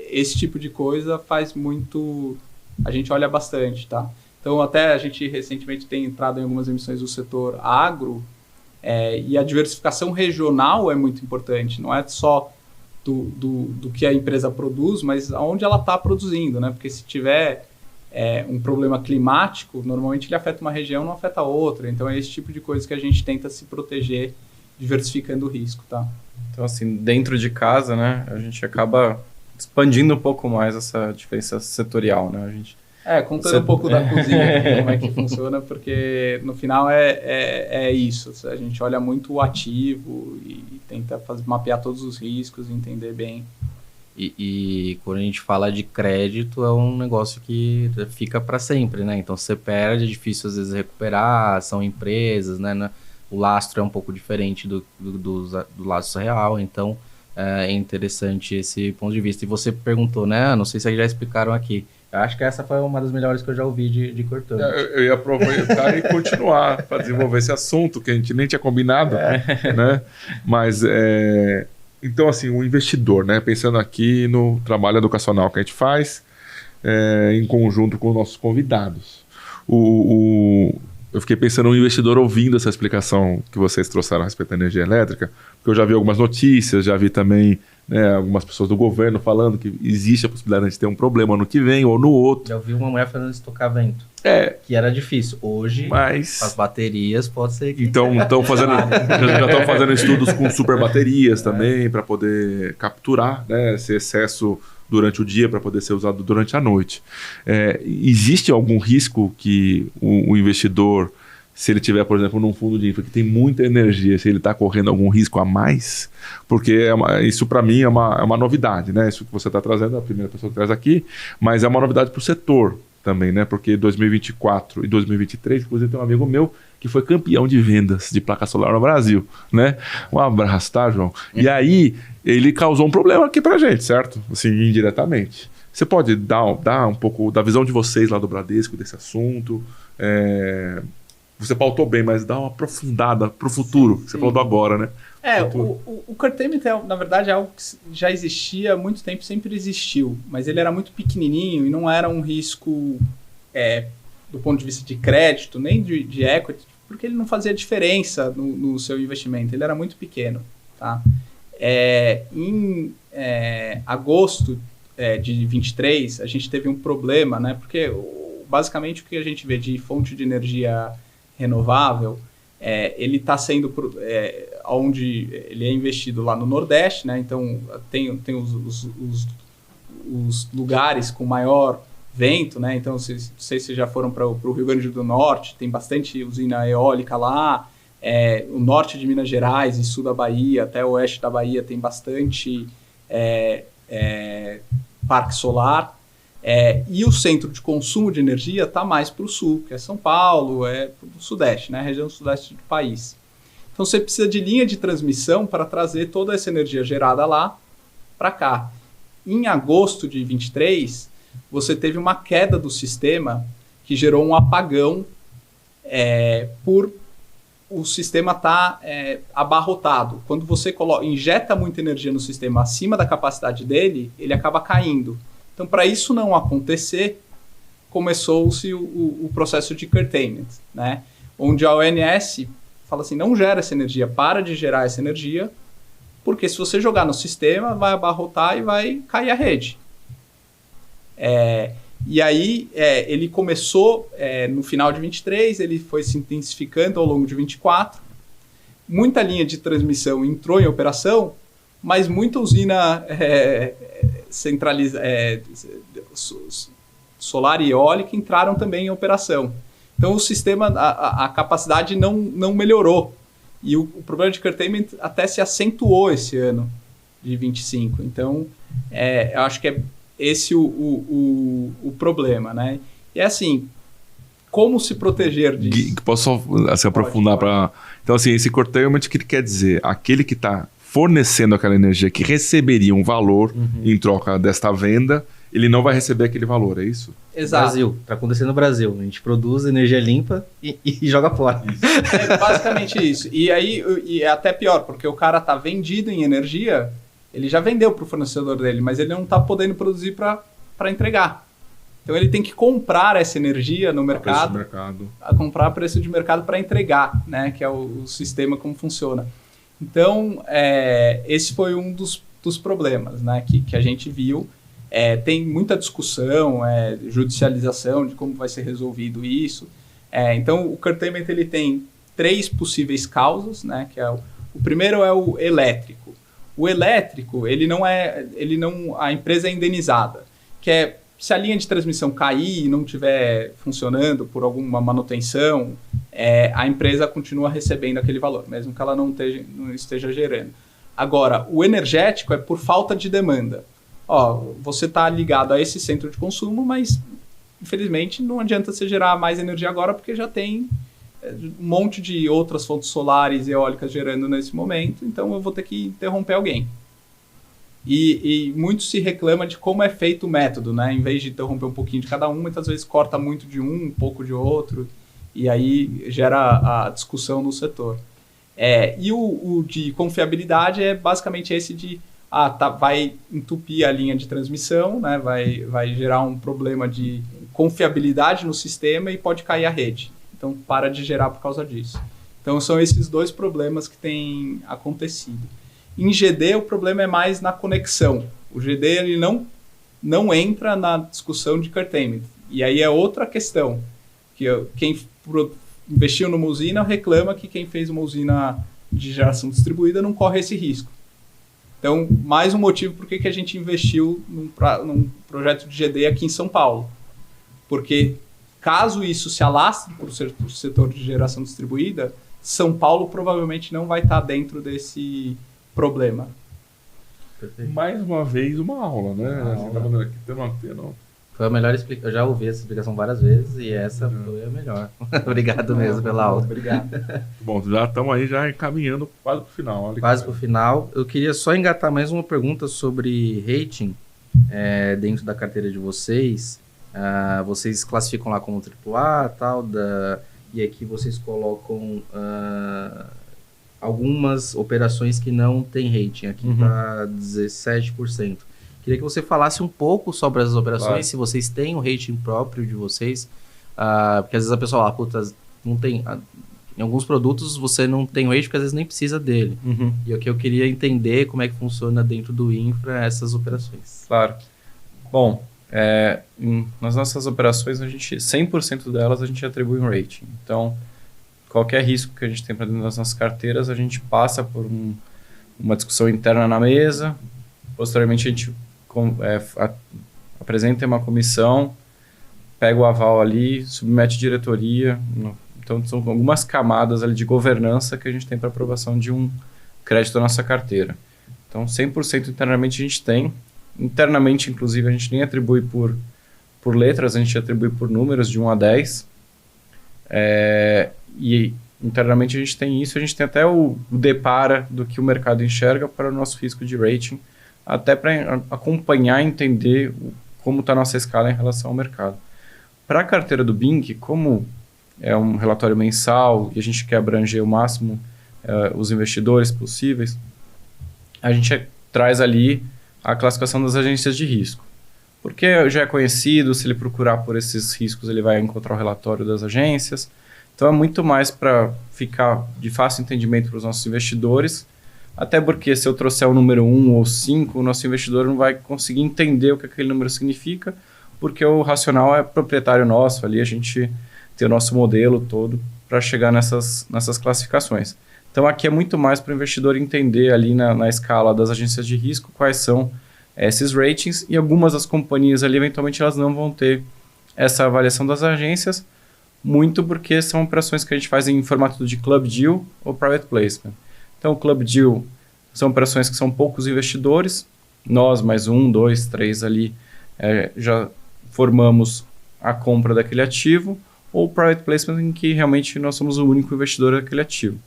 Esse tipo de coisa faz muito... A gente olha bastante, tá? Então, até a gente recentemente tem entrado em algumas emissões do setor agro, e a diversificação regional é muito importante. Não é só do que a empresa produz, mas aonde ela está produzindo, né? Porque se tiver um problema climático, normalmente ele afeta uma região, não afeta outra. Então, é esse tipo de coisa que a gente tenta se proteger, diversificando o risco, tá? Então, assim, dentro de casa, né, a gente acaba expandindo um pouco mais essa diferença setorial, né? A gente... contando um pouco da cozinha, como é que funciona, porque no final é isso. A gente olha muito o ativo e tenta mapear todos os riscos e entender bem. E quando a gente fala de crédito, é um negócio que fica para sempre, né? Então, você perde, é difícil às vezes recuperar, são empresas, né? O lastro é um pouco diferente do lastro real, então é interessante esse ponto de vista. E você perguntou, né? Não sei se já explicaram aqui. Eu acho que essa foi uma das melhores que eu já ouvi de curtailment. Eu ia aproveitar e continuar para desenvolver esse assunto, que a gente nem tinha combinado, né? Mas, então, assim, o investidor, né? Pensando aqui no trabalho educacional que a gente faz, em conjunto com os nossos convidados. eu fiquei pensando no investidor ouvindo essa explicação que vocês trouxeram a respeito da energia elétrica, porque eu já vi algumas notícias, já vi também, né, algumas pessoas do governo falando que existe a possibilidade de ter um problema ano que vem ou no outro. Já ouvi uma mulher falando de estocar vento. Que era difícil. Hoje, mas... as baterias pode ser que... Então, já estão fazendo estudos com super baterias também, para poder capturar, né, esse excesso durante o dia, para poder ser usado durante a noite. Existe algum risco que o investidor, se ele tiver, por exemplo, num fundo de infra que tem muita energia, se ele está correndo algum risco a mais? Porque isso para mim é uma novidade, né? Isso que você está trazendo, a primeira pessoa que traz aqui, mas é uma novidade para o setor também, né? Porque 2024 e 2023, inclusive tem um amigo meu que foi campeão de vendas de placa solar no Brasil, né? Um abraço, tá, João? E aí, ele causou um problema aqui pra gente, certo? Assim, indiretamente. Você pode dar um pouco da visão de vocês lá do Bradesco, desse assunto? Você pautou bem, mas dá uma aprofundada pro futuro, que você falou do agora, né? O curtailment, na verdade, é algo que já existia há muito tempo, sempre existiu, mas ele era muito pequenininho e não era um risco do ponto de vista de crédito, nem de equity, porque ele não fazia diferença no seu investimento, ele era muito pequeno. Tá? Em agosto de 23, a gente teve um problema, né? Porque basicamente o que a gente vê de fonte de energia renovável, ele está sendo onde ele é investido lá no Nordeste, né? Então tem os lugares com maior vento, né? Então, não sei se vocês já foram para o Rio Grande do Norte, tem bastante usina eólica lá. O norte de Minas Gerais e sul da Bahia, até o oeste da Bahia, tem bastante parque solar. E o centro de consumo de energia está mais para o sul, que é São Paulo, para o sudeste, né? A região sudeste do país. Então, você precisa de linha de transmissão para trazer toda essa energia gerada lá para cá. Em agosto de 23, você teve uma queda do sistema que gerou um apagão por o sistema estar abarrotado. Quando você injeta muita energia no sistema acima da capacidade dele, ele acaba caindo. Então, para isso não acontecer, começou-se o processo de curtailment, né? Onde a ONS fala assim, não gera essa energia, para de gerar essa energia, porque se você jogar no sistema, vai abarrotar e vai cair a rede. E aí, ele começou no final de 23, ele foi se intensificando ao longo de 24. Muita linha de transmissão entrou em operação, mas muita usina solar e eólica entraram também em operação. Então, o sistema, a capacidade não melhorou. E o problema de curtailment até se acentuou esse ano de 25. Então, eu acho que é esse o problema, né? E é assim, como se proteger disso? Posso se aprofundar para... Então, assim, esse curtailment, o que ele quer dizer? Aquele que está fornecendo aquela energia, que receberia um valor em troca desta venda, ele não vai receber aquele valor, é isso? Exato. Brasil, está acontecendo no Brasil. A gente produz energia limpa e joga fora. É basicamente isso. E aí, é até pior, porque o cara está vendido em energia, ele já vendeu para o fornecedor dele, mas ele não está podendo produzir para entregar. Então ele tem que comprar essa energia no mercado, comprar a preço de mercado para entregar, né? Que é o sistema como funciona. Então, esse foi um dos problemas, né? Que a gente viu. Tem muita discussão, judicialização de como vai ser resolvido isso. Então, o curtailment ele tem 3 possíveis causas, né? Que o primeiro é o elétrico. O elétrico, a empresa é indenizada, que é se a linha de transmissão cair e não estiver funcionando por alguma manutenção, a empresa continua recebendo aquele valor, mesmo que ela não esteja gerando. Agora, o energético é por falta de demanda. Você está ligado a esse centro de consumo, mas infelizmente não adianta você gerar mais energia agora, porque já tem um monte de outras fontes solares e eólicas gerando nesse momento, então eu vou ter que interromper alguém. E muito se reclama de como é feito o método, né? Em vez de interromper um pouquinho de cada um, muitas vezes corta muito de um pouco de outro, e aí gera a discussão no setor. E o de confiabilidade é basicamente esse de vai entupir a linha de transmissão, né? Vai gerar um problema de confiabilidade no sistema e pode cair a rede. então para de gerar por causa disso. Então são esses dois problemas que têm acontecido. Em GD o problema é mais na conexão. O GD ele não entra na discussão de curtailment. E aí é outra questão, que quem investiu numa usina reclama que quem fez uma usina de geração distribuída não corre esse risco. Então, mais um motivo por que a gente investiu num projeto de GD aqui em São Paulo. Porque caso isso se alastre para o setor de geração distribuída, São Paulo provavelmente não vai estar dentro desse problema. Mais uma vez, uma aula, né? Você tá falando aqui, tendo. Foi a melhor explicação. Eu já ouvi essa explicação várias vezes e essa foi a melhor. Obrigado mesmo pela aula. Obrigado. Bom, já estamos aí já encaminhando quase para o final. Olha Quase para o final. Eu queria só engatar mais uma pergunta sobre rating dentro da carteira de vocês. Vocês classificam lá como AAA tal, e aqui vocês colocam algumas operações que não tem rating. Aqui está 17%. Queria que você falasse um pouco sobre as operações, claro. Se vocês têm um rating próprio de vocês, porque às vezes a pessoa fala, puta, não tem, em alguns produtos você não tem rating porque às vezes nem precisa dele. E aqui eu queria entender como é que funciona dentro do infra essas operações. Claro. Bom, nas nossas operações, 100% delas a gente atribui um rating. Então, qualquer risco que a gente tem para dentro das nossas carteiras, a gente passa por uma discussão interna na mesa. Posteriormente, a gente apresenta uma comissão, pega o aval ali, submete diretoria. Então, são algumas camadas ali de governança que a gente tem para aprovação de um crédito da nossa carteira. Então, 100% internamente a gente tem. Internamente, inclusive, a gente nem atribui por letras, a gente atribui por números de 1 a 10. E internamente a gente tem isso, a gente tem até o depara do que o mercado enxerga para o nosso risco de rating, até para acompanhar e entender como está a nossa escala em relação ao mercado. Para a carteira do BINC, como é um relatório mensal e a gente quer abranger o máximo os investidores possíveis, a gente traz ali a classificação das agências de risco. Porque já é conhecido, se ele procurar por esses riscos, ele vai encontrar o relatório das agências. Então é muito mais para ficar de fácil entendimento para os nossos investidores, até porque se eu trouxer o número 1 ou 5, o nosso investidor não vai conseguir entender o que aquele número significa, porque o racional é proprietário nosso, ali a gente tem o nosso modelo todo para chegar nessas classificações. Então aqui é muito mais para o investidor entender ali na escala das agências de risco quais são esses ratings, e algumas das companhias ali eventualmente elas não vão ter essa avaliação das agências, muito porque são operações que a gente faz em formato de club deal ou private placement. Então o club deal são operações que são poucos investidores, nós mais 1, 2, 3 ali já formamos a compra daquele ativo, ou private placement em que realmente nós somos o único investidor daquele ativo.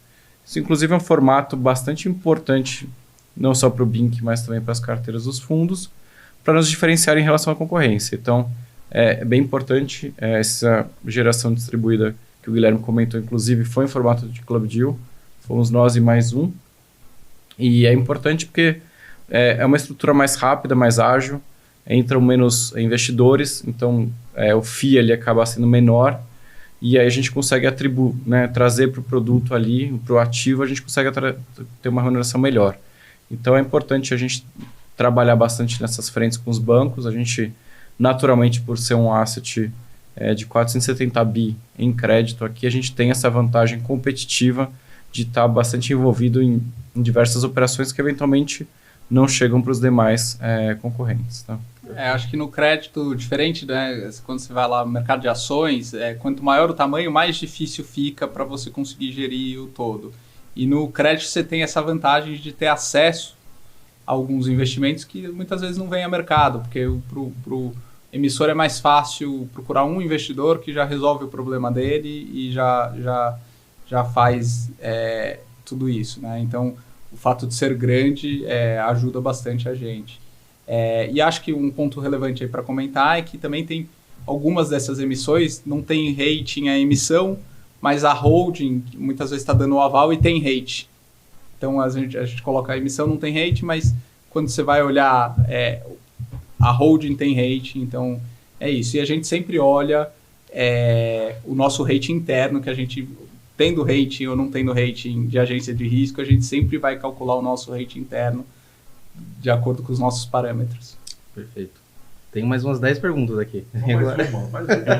Isso, inclusive, é um formato bastante importante, não só para o BINC, mas também para as carteiras dos fundos, para nos diferenciar em relação à concorrência. Então, é bem importante essa geração distribuída que o Guilherme comentou, inclusive, foi em formato de club deal, fomos nós e mais um. E é importante porque é uma estrutura mais rápida, mais ágil, entram menos investidores, então o FII ali acaba sendo menor, e aí a gente consegue atribuir, trazer para o produto ali, para o ativo, a gente consegue ter uma remuneração melhor. Então é importante a gente trabalhar bastante nessas frentes com os bancos. A gente, naturalmente, por ser um asset de 470 bi em crédito, aqui a gente tem essa vantagem competitiva de estar bastante envolvido em diversas operações que eventualmente não chegam para os demais concorrentes. Tá? Acho que no crédito, diferente, né, quando você vai lá no mercado de ações, quanto maior o tamanho, mais difícil fica para você conseguir gerir o todo. E no crédito você tem essa vantagem de ter acesso a alguns investimentos que muitas vezes não vêm a mercado, porque para o emissor é mais fácil procurar um investidor que já resolve o problema dele e já faz tudo isso, né? Então, o fato de ser grande ajuda bastante a gente. E acho que um ponto relevante aí para comentar é que também tem algumas dessas emissões, não tem rating a emissão, mas a holding muitas vezes está dando o aval e tem rate. Então a gente coloca a emissão, não tem rate, mas quando você vai olhar, a holding tem rate, então é isso. E a gente sempre olha o nosso rating interno, que a gente, tendo rating ou não tendo rating de agência de risco, a gente sempre vai calcular o nosso rating interno de acordo com os nossos parâmetros. Perfeito. Tem mais umas 10 perguntas aqui. Mais uma. Acho que dá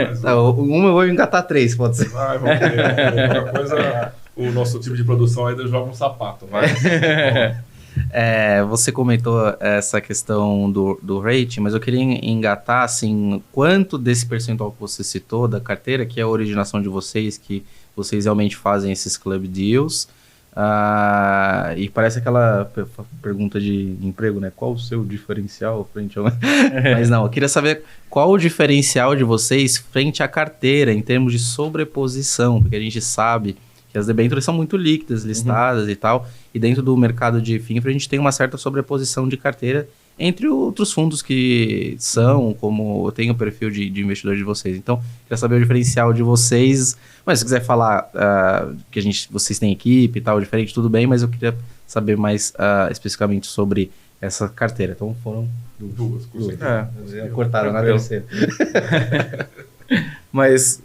mais uma. Uma eu vou engatar 3, pode ser. Vai, vamos ver. Qualquer coisa, o nosso time de produção ainda joga um sapato, vai. Você comentou essa questão do rating, mas eu queria engatar, assim, quanto desse percentual que você citou da carteira, que é a originação de vocês, que vocês realmente fazem esses club deals, e parece aquela pergunta de emprego, né? Qual o seu diferencial frente ao... Mas não, eu queria saber qual o diferencial de vocês frente à carteira, em termos de sobreposição, porque a gente sabe que as debêntures são muito líquidas, listadas e tal, e dentro do mercado de FINFRA a gente tem uma certa sobreposição de carteira entre outros fundos que são, como eu tenho o perfil de investidor de vocês. Então, queria saber o diferencial de vocês, mas se quiser falar que vocês têm equipe e tal, diferente, tudo bem, mas eu queria saber mais especificamente sobre essa carteira. Então, foram duas. Cortaram na terceira. Mas...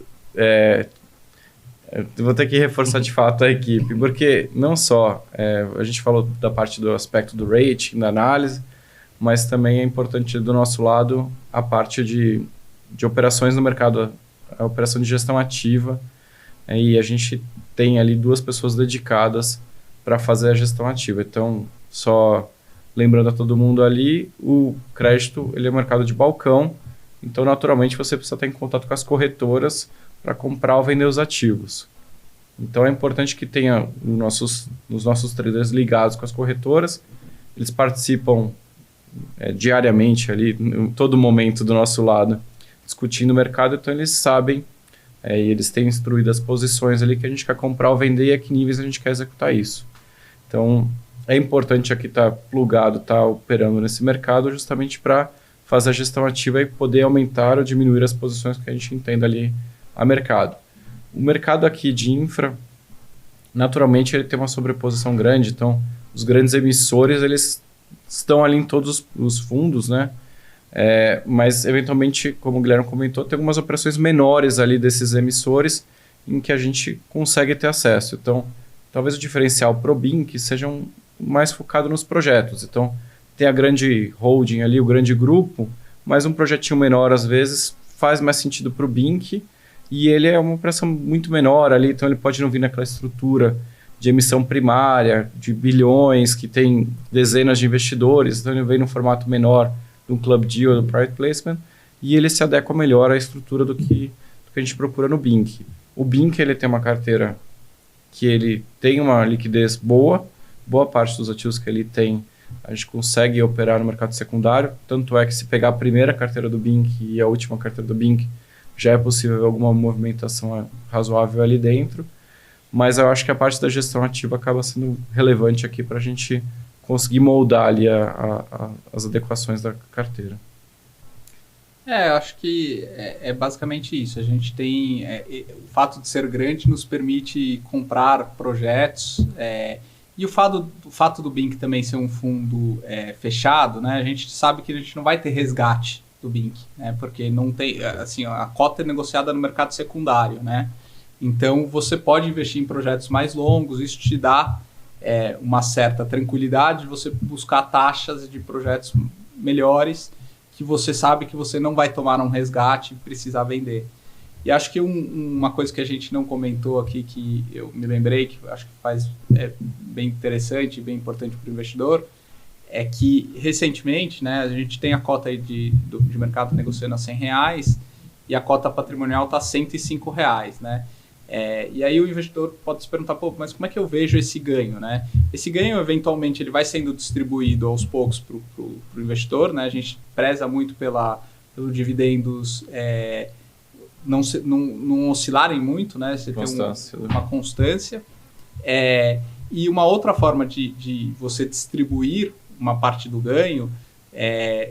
eu vou ter que reforçar de fato a equipe, porque não só a gente falou da parte do aspecto do rating, da análise, mas também é importante do nosso lado a parte de operações no mercado, a operação de gestão ativa, e a gente tem ali 2 pessoas dedicadas para fazer a gestão ativa. Então, só lembrando a todo mundo ali, o crédito ele é um mercado de balcão, então naturalmente você precisa estar em contato com as corretoras para comprar ou vender os ativos. Então é importante que tenha os nossos traders ligados com as corretoras, eles participam diariamente ali, em todo momento do nosso lado, discutindo o mercado, então eles sabem e eles têm instruído as posições ali que a gente quer comprar ou vender e a que níveis a gente quer executar isso. Então é importante aqui estar plugado, estar operando nesse mercado justamente para fazer a gestão ativa e poder aumentar ou diminuir as posições que a gente entenda ali a mercado. O mercado aqui de infra, naturalmente, ele tem uma sobreposição grande, então os grandes emissores, eles estão ali em todos os fundos, né? Mas, eventualmente, como o Guilherme comentou, tem algumas operações menores ali desses emissores em que a gente consegue ter acesso. Então, talvez o diferencial para o BINC seja mais focado nos projetos. Então, tem a grande holding ali, o grande grupo, mas um projetinho menor, às vezes, faz mais sentido para o BINC, e ele é uma operação muito menor ali, então ele pode não vir naquela estrutura de emissão primária, de bilhões, que tem dezenas de investidores, então ele vem num formato menor de um club deal ou do private placement, e ele se adequa melhor à estrutura do que a gente procura no BINC. O BINC ele tem uma carteira que ele tem uma liquidez boa parte dos ativos que ele tem, a gente consegue operar no mercado secundário, tanto é que se pegar a primeira carteira do BINC e a última carteira do BINC, já é possível alguma movimentação razoável ali dentro, mas eu acho que a parte da gestão ativa acaba sendo relevante aqui para a gente conseguir moldar ali as adequações da carteira. Eu acho que é basicamente isso. A gente tem... o fato de ser grande nos permite comprar projetos, e o fato do BINC também ser um fundo fechado, né, a gente sabe que a gente não vai ter resgate do BINC, né? Porque não tem, assim, a cota é negociada no mercado secundário, né? Então você pode investir em projetos mais longos, isso te dá uma certa tranquilidade de você buscar taxas de projetos melhores que você sabe que você não vai tomar um resgate e precisar vender. E acho que uma coisa que a gente não comentou aqui, que eu me lembrei, que acho que bem interessante e bem importante para o investidor, é que, recentemente, né, a gente tem a cota aí de mercado negociando a R$100 e a cota patrimonial está a R$105, né? E aí o investidor pode se perguntar, mas como é que eu vejo esse ganho, né? Esse ganho, eventualmente, ele vai sendo distribuído aos poucos para o investidor, né? A gente preza muito pelo dividendos não oscilarem muito, né? Você tem uma constância. E uma outra forma de você distribuir uma parte do ganho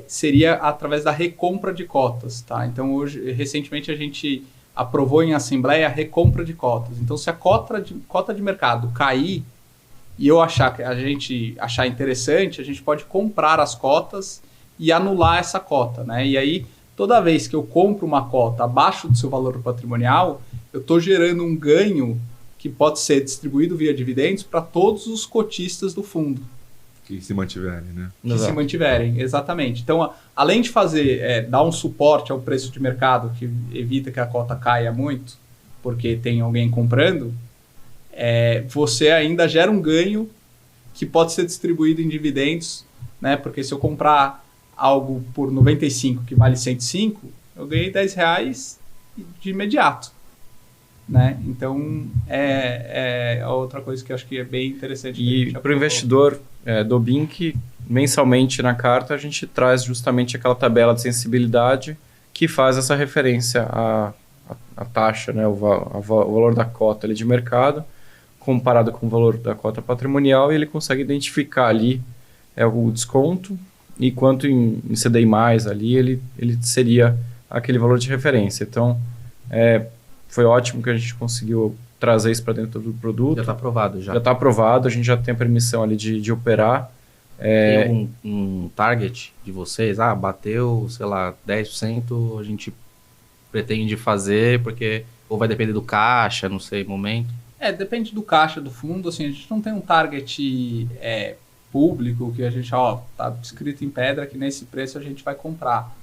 seria através da recompra de cotas, tá? Então, recentemente a gente aprovou em assembleia a recompra de cotas. Então, se a cota de mercado cair e a gente achar interessante, a gente pode comprar as cotas e anular essa cota, né? E aí, toda vez que eu compro uma cota abaixo do seu valor patrimonial, eu estou gerando um ganho que pode ser distribuído via dividendos para todos os cotistas do fundo. Que se mantiverem, né? Que se mantiverem, exatamente. Então, além de fazer, dar um suporte ao preço de mercado, que evita que a cota caia muito, porque tem alguém comprando, você ainda gera um ganho que pode ser distribuído em dividendos, né? Porque se eu comprar algo por 95 que vale 105, eu ganhei R$10 de imediato, né? Então, é outra coisa que eu acho que é bem interessante. E para o investidor do BINC, mensalmente na carta, a gente traz justamente aquela tabela de sensibilidade que faz essa referência à taxa, né? o valor da cota ali de mercado, comparado com o valor da cota patrimonial, e ele consegue identificar ali o desconto, e quanto em CDI+, ali, ele seria aquele valor de referência. Então, foi ótimo que a gente conseguiu trazer isso para dentro do produto. Já está aprovado. Já está aprovado, a gente já tem a permissão ali de operar. Tem um target de vocês? Bateu, sei lá, 10%, a gente pretende fazer, porque ou vai depender do caixa, não sei, momento. Depende do caixa do fundo, assim, a gente não tem um target público que a gente, tá escrito em pedra que nesse preço a gente vai comprar.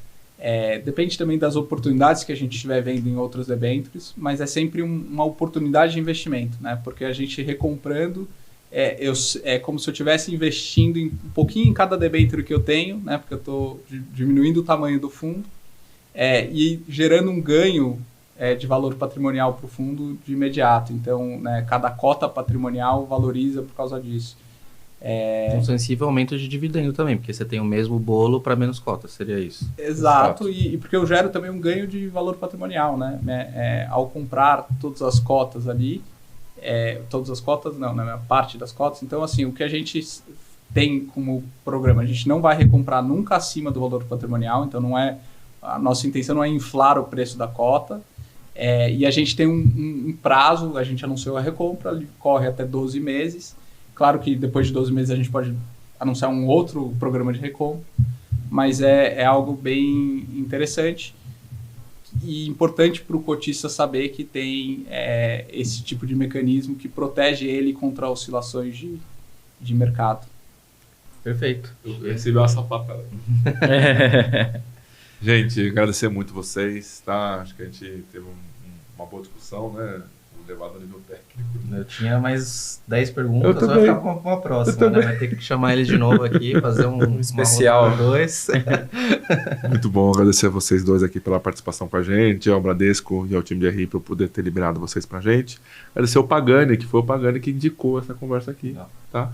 Depende também das oportunidades que a gente estiver vendo em outros debêntures, mas é sempre uma oportunidade de investimento, né? Porque a gente recomprando, é como se eu estivesse investindo um pouquinho em cada debênture que eu tenho, né? Porque eu estou diminuindo o tamanho do fundo e gerando um ganho de valor patrimonial para o fundo de imediato. Então, né, cada cota patrimonial valoriza por causa disso. Um sensível aumento de dividendo também, porque você tem o mesmo bolo para menos cotas, seria isso? Exato. E porque eu gero também um ganho de valor patrimonial, né? Ao comprar todas as cotas ali, todas as cotas não, né? Parte das cotas. Então, assim, o que a gente tem como programa, a gente não vai recomprar nunca acima do valor patrimonial, então a nossa intenção não é inflar o preço da cota, e a gente tem um prazo, a gente anunciou a recompra, ele corre até 12 meses. Claro que depois de 12 meses a gente pode anunciar um outro programa de recompra, mas é algo bem interessante e importante para o cotista saber que tem esse tipo de mecanismo que protege ele contra oscilações de mercado. Perfeito. Eu recebi uma sapatada. Gente, agradecer muito vocês, tá? Acho que a gente teve uma boa discussão, né? Levado a nível técnico. Eu tinha mais 10 perguntas, vai ficar com a próxima, né? Vai ter que chamar eles de novo aqui, fazer um especial 2. Muito bom, agradecer a vocês dois aqui pela participação com a gente, ao Bradesco e ao time de RI por poder ter liberado vocês pra gente. Agradecer ao Pagani, que foi o Pagani que indicou essa conversa aqui, tá?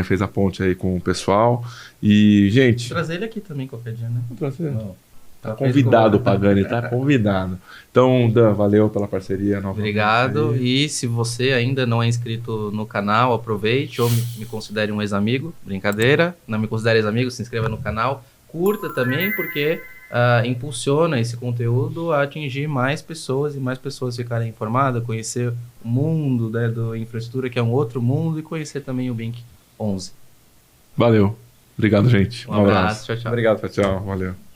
Fez a ponte aí com o pessoal. E, gente... Trazer ele aqui também qualquer dia, né? Vou trazer. Não. Tá convidado o Pagani, tá convidado. Então, Dan, valeu pela parceria. Obrigado. E se você ainda não é inscrito no canal, aproveite ou me considere um ex-amigo. Brincadeira, não me considere ex-amigo, se inscreva no canal. Curta também, porque impulsiona esse conteúdo a atingir mais pessoas e mais pessoas ficarem informadas, conhecer o mundo, né, da infraestrutura, que é um outro mundo, e conhecer também o BINC 11. Valeu. Obrigado, gente. Um abraço. Tchau, tchau. Obrigado. Tchau, valeu.